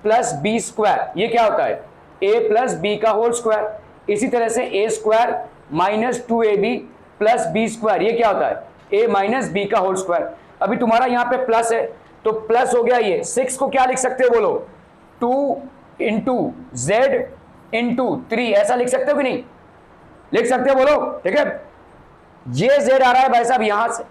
plus b square, ये क्या होता है a प्लस b का होल स्क्वायर। इसी तरह से a square minus 2ab plus b square, ये क्या होता है a माइनस b का होल स्क्वायर। अभी तुम्हारा यहाँ पे प्लस है तो प्लस हो गया, ये 6 को क्या लिख सकते हो बोलो, 2 इंटू जेड इंटू 3, ऐसा लिख सकते हो कि नहीं, लिख सकते हो बोलो, ठीक है। ये z आ रहा है भाई साहब यहाँ से,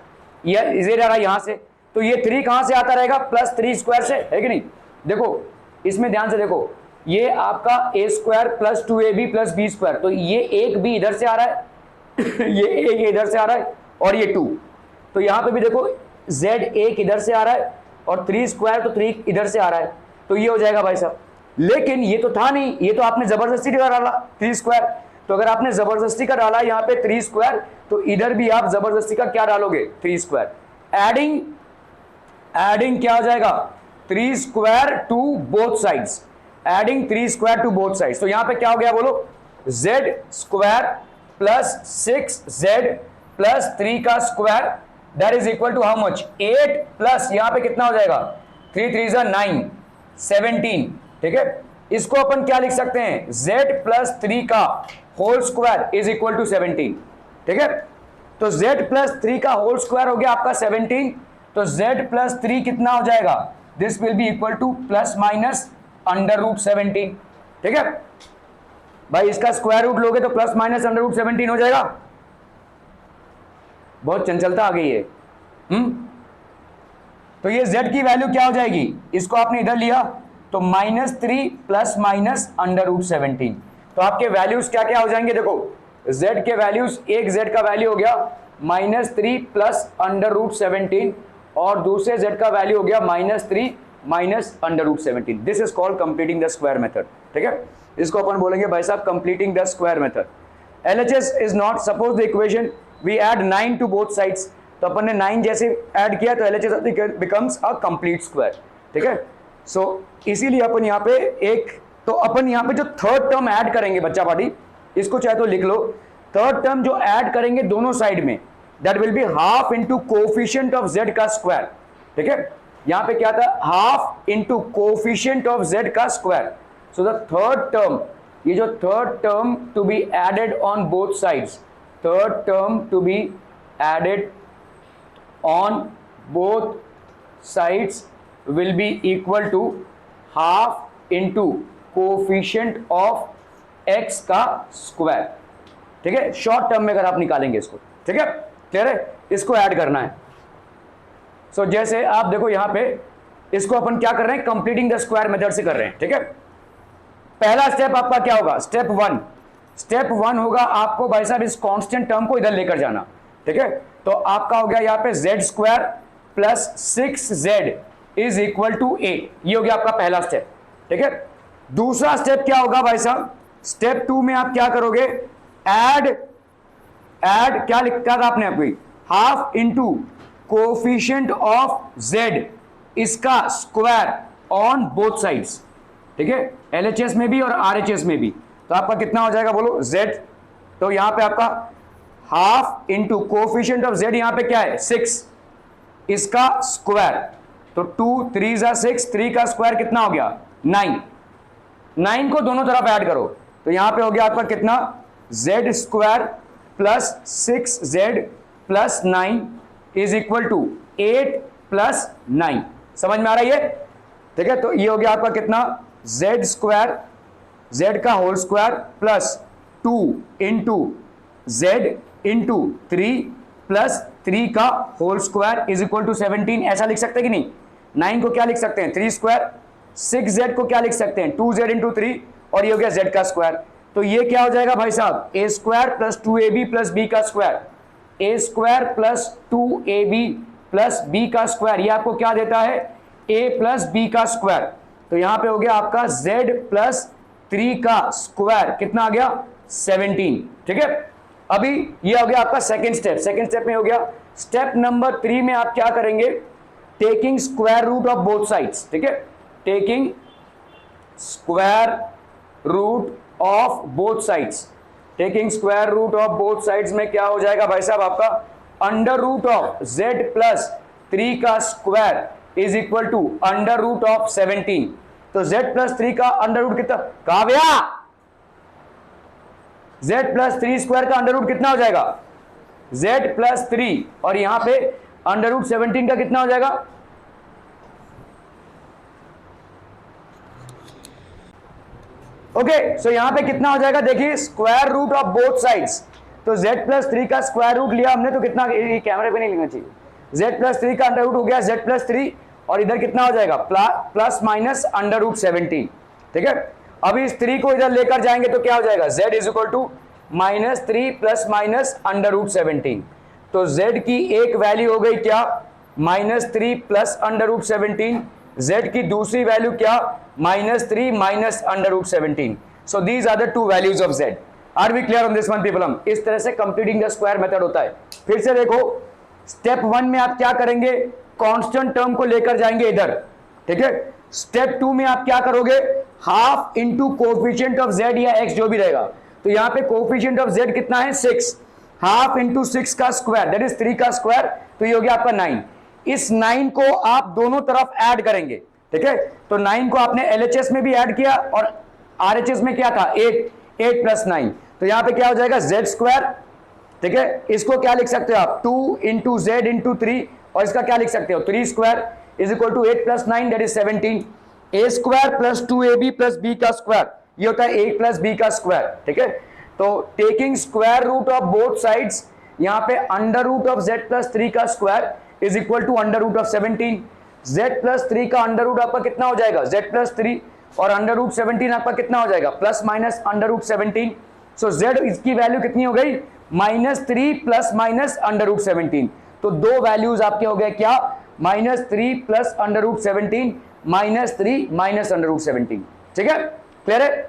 ये z आ रहा है यहाँ से, तो ये 3 कहाँ से आता रहेगा, प्लस 3 स्क्वायर से, है कि नहीं। देखो इसमें ध्यान से देखो, ये आपका a square plus 2ab plus b square, तो ये एक भी इधर से आ रहा है ये एक इधर से आ रहा है और ये 2, तो यहाँ पे भी देखो z एक इधर से आ रहा है और 3 स्क्वायर तो 3 इधर से आ रहा है, तो ये हो जाएगा भाई साहब। लेकिन ये तो था नहीं, ये तो आपने जबरदस्ती का डाला 3 स्क्वायर, तो अगर आपने जबरदस्ती का डाला यहाँ पे 3 स्क्वायर, तो इधर भी आप जबरदस्ती का क्या डालोगे 3 स्क्वायर, एडिंग क्या हो जाएगा 3 square to both sides, adding 3 square to both sides. तो यहाँ पे क्या हो गया बोलो, z square plus 6z plus 3 का square that is equal to how much 8 plus यहाँ पे कितना हो जाएगा 3 3 9 17, ठीक है। इसको अपन क्या लिख सकते हैं, z प्लस 3 का whole square is equal to 17, ठीक है। तो z प्लस 3 का होल स्क्वायर हो गया आपका 17, तो z प्लस 3 कितना हो जाएगा, this will be equal to plus minus under root 17, ठीक है भाई। इसका स्क्वायर रूट लोगे तो प्लस माइनस अंडर रूट 17 हो जाएगा, बहुत चंचलता आ गई है। तो ये z की वैल्यू क्या हो जाएगी, इसको आपने इधर लिया तो -3 प्लस माइनस अंडर रूट 17, तो आपके वैल्यूज क्या क्या हो जाएंगे, देखो z के वैल्यूज, एक z का वैल्यू हो गया -3 प्लस अंडर रूट 17 और दूसरे z का वैल्यू हो गया -3 minus under root 17। This is called completing the square method, ठीक है। इसको अपन बोलेंगे भाई साहब completing the square method. LHS is not, suppose the equation we add 9 to both sides, तो अपन ने 9 जैसे ऐड किया तो LHS becomes a complete square, ठीक है। सो इसीलिए अपन यहाँ पे एक, तो अपन यहाँ पे जो थर्ड टर्म ऐड करेंगे बच्चा पार्टी, इसको चाहे तो लिख लो, थर्ड टर्म जो ऐड करेंगे दोनों साइड में that will be half into coefficient of z का स्क्वायर, ठीक है। यहाँ पे क्या था, half into coefficient of z का square. So the third term, ये जो third term to be added on both sides, third term to be added on both sides will be equal to half into coefficient of x का स्क्वायर, ठीक है। शॉर्ट टर्म में अगर आप निकालेंगे इसको, ठीक है, क्लियर है, इसको ऐड करना है। सो जैसे आप देखो यहाँ पे, इसको अपन क्या कर रहे हैं, कंप्लीटिंग द स्क्वायर मेथड से कर रहे हैं, ठीक है। पहला स्टेप आपका क्या होगा, स्टेप वन होगा आपको भाई साहब इस कांस्टेंट टर्म को इधर लेकर जाना, ठीक है। तो आपका हो गया यहाँ पे z square plus 6z is equal to 8, ये हो गया आपका पहला स्टेप, ठीक है। दूसरा स्टेप क्या होगा भाई साहब, स्टेप 2 में आप क्या करोगे, ऐड क्या लिखा था आपने आपकी, half into coefficient of z इसका स्क्वायर ऑन बोथ साइड्स, ठीक है, LHS में भी और RHS में भी। तो आपका कितना हो जाएगा बोलो z, तो यहां पे आपका half into coefficient of z, यहां पे क्या है 6 इसका स्क्वायर, तो 2 3 6, 3 का स्क्वायर कितना हो गया 9 को दोनों तरफ ऐड करो, तो यहां पे हो गया आपका कितना z square plus 6z plus 9 is equal to 8 plus 9, समझ में आ रहा है ये, ठीक है। तो ये हो गया आपका कितना z स्क्वायर, z का whole square plus 2 into z into 3 plus 3 का whole square is equal to 17, ऐसा लिख सकते हैं कि नहीं। 9 को क्या लिख सकते हैं 3 स्क्वायर, 6z को क्या लिख सकते हैं 2z इंटू 3, और ये हो गया z का स्क्वायर। तो ये क्या हो जाएगा भाई साहब, a square plus 2ab plus b का square, a square plus 2ab plus b का स्क्वायर, ये आपको क्या देता है, a प्लस बी का स्क्वायर। तो यहां पे हो गया आपका z प्लस 3 का स्क्वायर, कितना आ गया 17, ठीक है। अभी ये हो गया आपका सेकंड स्टेप। सेकंड स्टेप में हो गया, स्टेप नंबर 3 में आप क्या करेंगे, taking square root of both sides, ठीक है, taking square root of both sides, taking square root of both sides में क्या हो जाएगा भाई साहब आपका, under root of z plus 3 का square is equal to under root of 17। तो z प्लस 3 का अंडर रूट कितना, कहा भैया, z प्लस 3 स्क्वायर का अंडर रूट कितना हो जाएगा, z प्लस 3, और यहां पे अंडर रूट 17 का कितना हो जाएगा, ओके। सो यहां पे कितना हो जाएगा, देखिए square root of both sides, तो z प्लस 3 का स्क्वायर रूट लिया हमने, तो कितना, ये कैमरे पे नहीं लेना चाहिए, z प्लस 3 का अंडर रूट हो गया z प्लस 3, और इधर कितना हो जाएगा, प्लस माइनस अंडर रूट 17, ठीक है। अभी इस 3 को इधर लेकर जाएंगे तो क्या हो जाएगा, z is equal to -3 plus minus under root 17। तो z की एक वैल्यू हो गई क्या, -3 प्लस अंडर रूट 17, z की दूसरी वैल्यू क्या, -3 minus under root 17। So these are the two values of z। Are we clear on this one people? हम इस तरह से कंप्लीटिंग द स्क्वायर मेथड होता है। फिर से देखो, स्टेप 1 में आप क्या करेंगे, कांस्टेंट टर्म को लेकर जाएंगे इधर, ठीक है। स्टेप 2 में आप क्या करोगे, half into coefficient of z या x जो भी रहेगा। तो यहां पे कोफिशिएंट ऑफ z कितना है, 6, हाफ इंटू 6 का स्क्वायर दैट इज 3 का स्क्वायर, तो ये हो गया आपका 9। इस 9 को आप दोनों तरफ ऐड करेंगे, ठीक है। तो 9 को आपने LHS में भी ऐड किया और RHS में क्या था, 8 प्लस 9, तो यहां पे क्या हो जाएगा, z स्क्वायर, ठीक है। इसको क्या लिख सकते हो आप, 2 इंटू जेड इंटू 3, और इसका क्या लिख सकते हो, 3 square is equal to 8 plus 9 that is 17। a square plus 2ab plus b का स्क्वायर, ये होता है a प्लस b का स्क्वायर, ठीक है। तो taking square root of both sides, यहां पे under root of z plus 3 का square is equal to under root of 17। z plus 3 का अंडर रूट आपका कितना हो जाएगा, z प्लस 3, और अंडर रूट 17 आपका कितना हो जाएगा, प्लस माइनस अंडर रूट 17। सो z इसकी वैल्यू कितनी हो गई, -3 प्लस माइनस अंडर रूट 17। तो दो वैल्यूज आपके हो गए क्या, -3 plus under root 17, -3 minus under root 17, ठीक है, क्लियर है।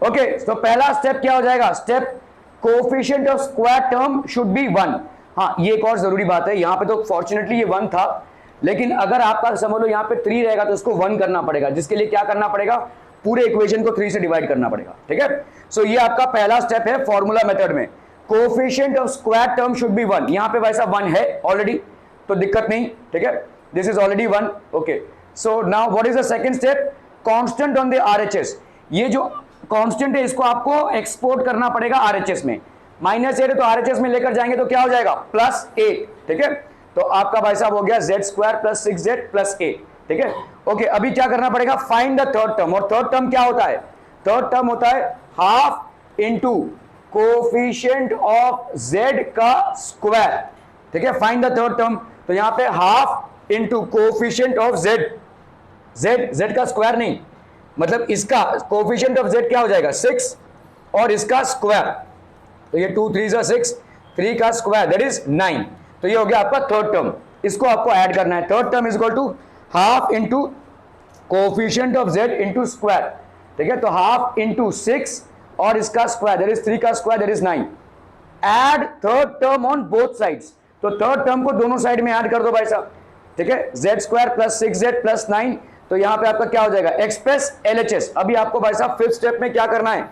ओके, तो पहला स्टेप क्या हो जाएगा, step coefficient of square term should be 1। हाँ, ये एक और जरूरी बात है, यहां पे तो फॉर्चुनेटली ये 1 था, लेकिन अगर आपका समझ लो यहाँ पे 3 रहेगा तो इसको 1 करना पड़ेगा, जिसके लिए क्या करना पड़ेगा, पूरे इक्वेशन को 3 से डिवाइड करना पड़ेगा, ठीक है। सो ये आपका पहला स्टेप है फॉर्मूला मेथड में, coefficient of square term should be 1। यहाँ पे वैसा 1 है ऑलरेडी, तो दिक्कत नहीं, ठीक है, this is already 1, okay. So now what is the second step, constant on the RHS। ये जो कांस्टेंट है इसको आपको एक्सपोर्ट करना पड़ेगा RHS में, -8 है तो RHS में लेकर जाएंगे तो क्या हो जाएगा, +8, ठीक है। तो आपका भाई साहब हो गया z square plus 6z plus 8, ठीक है। ओके, अभी क्या करना पड़ेगा, फाइंड द थर्ड टर्म, और थर्ड टर्म क्या होता है, थर्ड टर्म होता है half into coefficient of z का स्क्वायर, ठीक है। फाइंड द थर्ड टर्म, तो यहां पे half into coefficient of z का स्क्वायर नहीं, मतलब इसका कोएफिशिएंट ऑफ z क्या हो जाएगा, 6, और इसका स्क्वायर, तो ये 2 3 6, 3 का स्क्वायर दैट इज 9। तो ये हो गया आपका थर्ड टर्म, इसको आपको ऐड करना है। Third term is equal to half into coefficient of z into square, ठीक है। तो हाफ इंटू 6 और इसका स्क्वायर दैट इज 3 का square that is 9। Add third term on both sides, तो थर्ड टर्म को दोनों साइड में ऐड कर दो भाई साहब, ठीक है। z square plus 6z plus 9, तो यहां पे आपका क्या हो जाएगा, एक्सप्रेस LHS। अभी आपको भाई साहब फिफ्थ स्टेप में क्या करना है,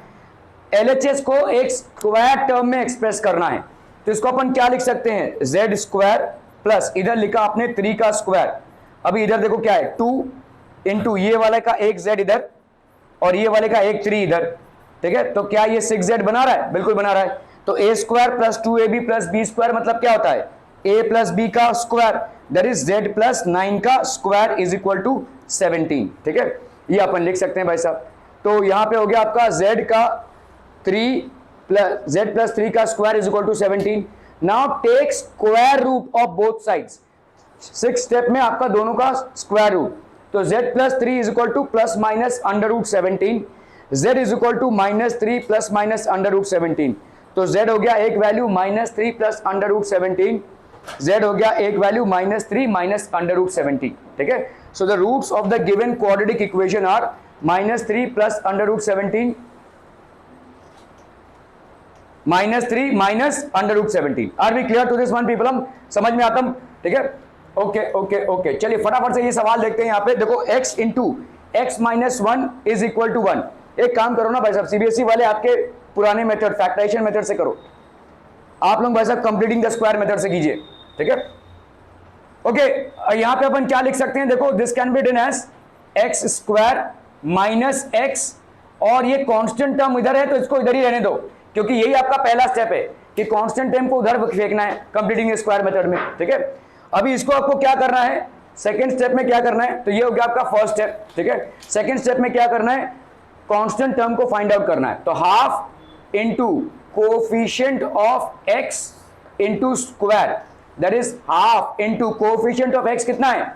LHS को एक स्क्वायर टर्म में एक्सप्रेस करना है। तो इसको अपन क्या लिख सकते हैं, z स्क्वायर प्लस इधर लिखा आपने 3 का स्क्वायर, अभी इधर देखो क्या है, 2 इंटू ये वाले का एक z इधर और ये वाले का एक 3 इधर, ठीक है। तो क्या ये 6z बना रहा है, बिल्कुल बना रहा है। तो a square plus 2ab plus b square मतलब क्या होता है, a प्लस b का square that is z plus 9 का स्क्वायर इज इक्वल टू 17, ठीक है। ये अपन लिख सकते हैं भाई साहब। तो यहां पे हो गया आपका z का 3 प्लस z प्लस 3 का square is equal to 17। Now take square root of both sides. 6 step में आपका दोनों का स्क्वायर रूट, तो z plus 3 is equal to plus minus under root 17, z is equal to minus 3 plus minus under root 17, तो z हो गया एक value minus 3 plus under root 17, z हो गया एक value minus 3 minus under root 17, ठीक है। So the roots of the given quadratic equation are minus 3 plus under root 17 minus 3 minus under root 17। Are we clear to this one people? हम समझ में आता हम, ठीक है। ओके ओके ओके, चलिए फटाफट से ये सवाल देखते हैं। यहाँ पे देखो x into x minus 1 is equal to 1। एक काम करो ना भाई साहब, सीबीएसई वाले आपके पुराने मेथड फैक्टराइजेशन मेथड से करो, आप लोग भाई साहब कंप्लीटिंग द स्क्वायर मेथड से कीजिए, ठीक है। ओके, यहां पे अपन क्या लिख सकते हैं, देखो this can be written as x square minus x, और ये कांस्टेंट टर्म इधर है तो इसको इधर ही रहने दो, क्योंकि यही आपका पहला स्टेप है कि कांस्टेंट टर्म को उधर फेंकना है कंप्लीटिंग स्क्वायर मेथड में, ठीक है। अभी इसको आपको क्या करना है, सेकंड स्टेप में क्या करना है, तो ये हो गया आपका फर्स्ट स्टेप, ठीक है। सेकंड स्टेप में क्या करना है, कांस्टेंट टर्म को फाइंड आउट करना है, तो half into coefficient of x into square, that is half into coefficient of x कितना है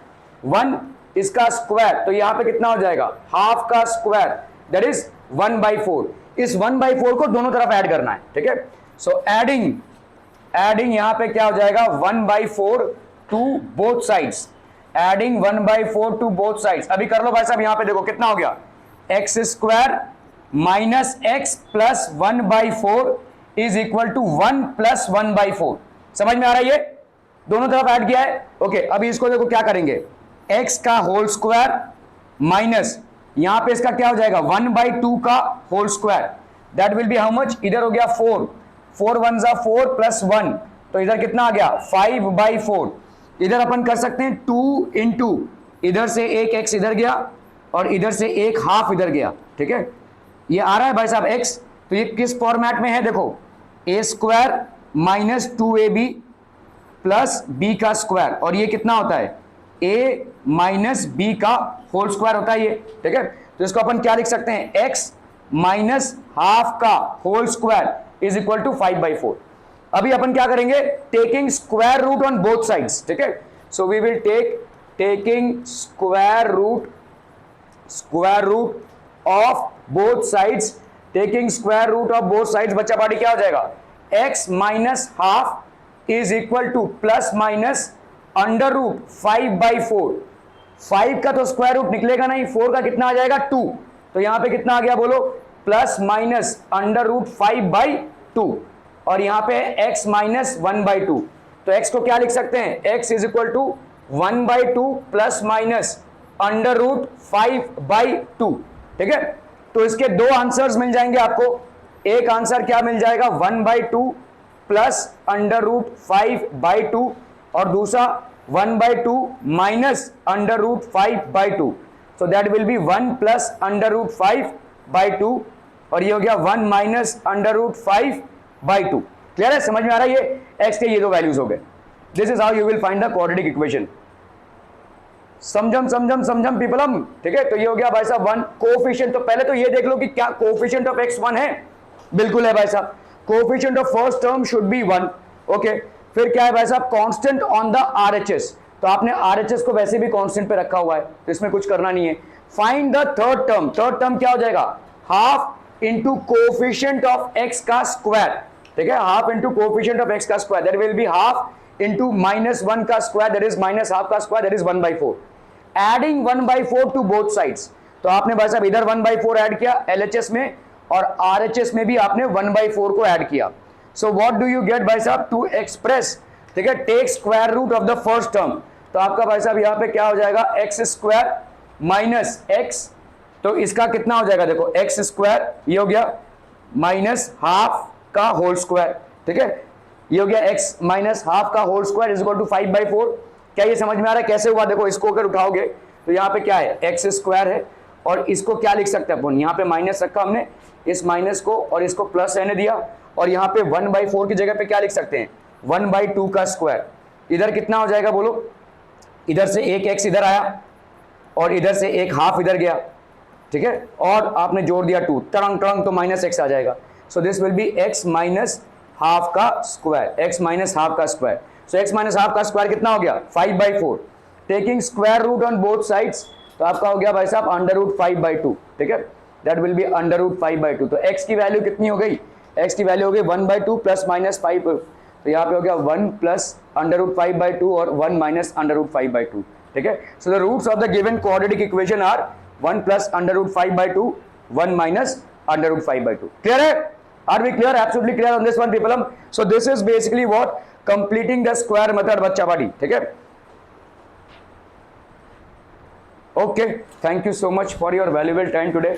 1, इसका स्क्वायर, तो यहां पे कितना हो जाएगा हाफ का स्क्वायर, दैट इज 1/4। इस 1/4 को दोनों तरफ ऐड करना है, ठीक है। सो एडिंग यहां पे क्या हो जाएगा 1/4 to both sides, adding 1/4 to both sides. अभी कर लो भाई साहब, यहां पे देखो कितना हो गया x square minus x plus 1/4 is equal to 1 plus 1/4। समझ में आ रहा है, ये दोनों तरफ ऐड किया है। ओके, अभी इसको देखो क्या करेंगे, x का होल स्क्वायर माइनस यहां पे इसका क्या हो जाएगा 1/2 का whole square, that will be how much, इधर हो गया 4, 4 1 जा 4 प्लस 1, तो इधर कितना आ गया 5/4। इधर अपन कर सकते हैं 2 इंटू इधर से एक x इधर गया और इधर से एक हाफ इधर गया, ठीक है। ये आ रहा है भाई साहब x, तो ये किस फॉर्मेट में है, देखो a square minus 2ab plus b का स्क्वायर, और ये कितना होता है a माइनस b का होल स्क्वायर होता है ये, ठीक है। तो इसको अपन क्या लिख सकते हैं, x माइनस हाफ का whole square is equal to 5/4। अभी अपन क्या करेंगे, taking square root on both sides, ठीक है। So we will taking square root of both sides, taking square root of both sides, बच्चा पार्टी क्या हो जाएगा x minus half is equal to plus minus under root 5/4। 5 का तो स्क्वायर रूट निकलेगा नहीं, 4 का कितना आ जाएगा 2, तो यहां पे कितना आ गया बोलो प्लस माइनस अंडर रूट 5/2, और यहां पे x माइनस 1/2, तो x को क्या लिख सकते हैं, x is equal to 1/2 plus minus under root 5/2, ठीक है। तो इसके दो आंसर्स मिल जाएंगे आपको, एक आंसर क्या मिल जाएगा 1/2 प्लस अंडर रूट 5/2, और दूसरा 1/2 minus under root 5/2, so that will be 1 plus under root 5/2, और ये हो गया 1 माइनस अंडर रूट 5/2। क्लियर है, समझ में आ रहा है, ये x के ये दो वैल्यूज हो गए। This is how you will find the quadratic equation. समझम पीपलम, ठीक है। तो ये हो गया भाई साहब 1 कोएफिशिएंट, तो पहले तो ये देख लो कि क्या कोएफिशिएंट ऑफ x 1 है, बिल्कुल है भाई साहब। Coefficient of first term should be 1, okay. फिर क्या है भाई साहब, कांस्टेंट ऑन द आरएचएस, तो आपने आरएचएस को वैसे भी कांस्टेंट पे रखा हुआ है, तो इसमें कुछ करना नहीं है। फाइंड द थर्ड टर्म क्या हो जाएगा, half into coefficient of x का स्क्वायर, ठीक है, half into coefficient of x का square, that will be half into -1 का square, that is minus half का square, that is 1/4। Adding 1/4 to both sides, तो आपने भाई साहब इधर 1/4 ऐड किया एलएचएस में, और आरएचएस में भी आपने 1/4 को ऐड किया। So what do you get भाई साहब, टू एक्सप्रेस, ठीक है, take square root of the first term, तो आपका भाई साहब यहां पे क्या हो जाएगा एक्स स्क्वायर माइनस एक्स, तो इसका कितना हो जाएगा, देखो एक्स स्क्वायर ये हो गया माइनस हाफ का होल स्क्वायर, ठीक है, ये हो गया एक्स माइनस हाफ का whole square is equal to 5/4। क्या ये समझ में आ रहा है कैसे हुआ, देखो इसको अगर उठाओगे तो यहाँ पे क्या है एक्स स्क्वायर है, और इसको क्या लिख सकते हैं अपन, यहाँ पे माइनस रखा हमने, इस माइनस को और इसको प्लस रहने दिया, और यहाँ पे 1/4 की जगह पे क्या लिख सकते हैं 1/2 का स्क्वायर। इधर कितना हो जाएगा बोलो, इधर से एक एक्स इधर आया और इधर से एक हाफ इधर गया, ठीक है, और आपने जोड़ दिया 2, टरंग तो माइनस एक्स आ जाएगा। So this will be x minus half का स्क्वायर, एक्स माइनस हाफ का square. So x minus half का स्क्वायर कितना हो गया 5/4। Taking square root on both sides, तो आपका हो गया भाई साहब √5/2, ठीक है, दैट विल बी √5/2। तो x की वैल्यू कितनी हो गई, x की वैल्यू हो गई 1/2 प्लस माइनस 5, तो यहाँ पे हो गया 1 प्लस √5/2 और 1 माइनस √5/2, ठीक है। So the roots of the given quadratic equation are 1 plus √5/2, 1 minus √5/2। Clear है? Are we clear? Absolutely clear on this one people. So this is basically what completing the square method बच्चा पार्टी, ठीक है। Okay, thank you so much for your valuable time today.